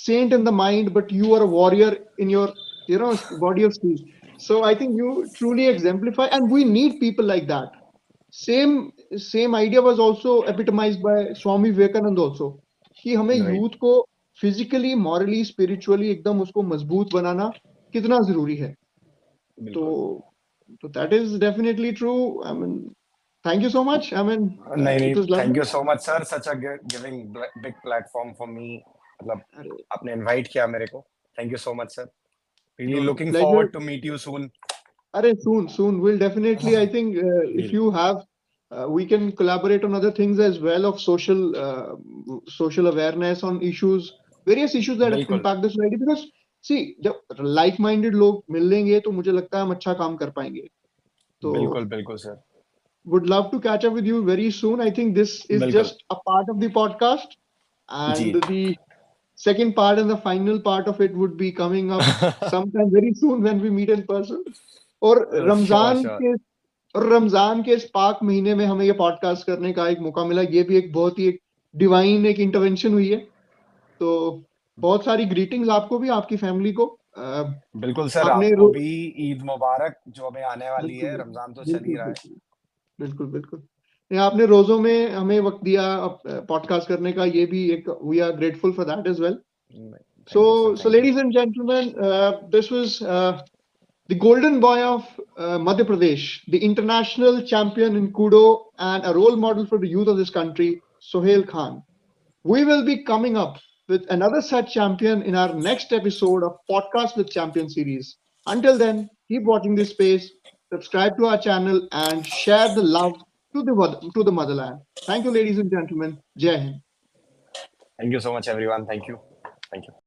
saint in the mind, but you are a warrior in your body of steel. So I think you truly exemplify, and we need people like that. Same idea was also epitomized by Swami Vivekananda also, कि हमें right. Youth को physically, morally, spiritually एकदम उसको मजबूत बनाना कितना जरूरी है। तो बिल्कुल। That is definitely true. I mean, thank you so much. I mean, नहीं नहीं, it was thank lovely. You so much sir, such a giving big platform for me. मतलब अरे आपने इनवाइट किया मेरे को। Thank you so much sir. Really no no, looking pleasure. Forward to meet you सून। अरे soon we'll definitely, I think if deal. you have we can collaborate on other things as well, of social awareness on issues, various issues that बिल्कुल impact the society, because see, जब like minded लोग मिलेंगे तो मुझे लगता है हम अच्छा काम कर पाएंगे। तो बिल्कुल बिल्कुल sir. would love to catch up with you very soon. I think this is बिल्कुल। just a part of the podcast, जी। and the second part and the final part of it would be coming up sometime very soon when we meet in person. और sure Ramzan sure. के और रमजान के इस पाक महीने में हमें ये पॉडकास्ट करने का एक मौका मिला, ये भी एक बहुत ही एक डिवाइन एक इंटरवेंशन हुई है। तो बहुत सारी ग्रीटिंग्स आपको भी, आपकी फैमिली को। बिल्कुल सर, आपने आपको भी ईद मुबारक, जो हमें आने वाली बिल्कुल है। बिल्कुल रमजान तो चल ही बिल्कुल रहा है। बिल्कुल बिल्कुल बिल्कुल। ये आपने रोजों में हमें वक्त दिया पॉडकास्ट करने का, ये भी एक, we are grateful for that as well. So, thank you sir, so thank you. ladies and gentlemen, this was the golden boy of Madhya Pradesh, the international champion in Kudo and a role model for the youth of this country, Sohail Khan. We will be coming up with another such champion in our next episode of Podcast with Champion series. Until then, keep watching this space, subscribe to our channel, and share the love to the motherland. Thank you, ladies and gentlemen. Jai Hind. Thank you so much everyone. Thank you. Thank you.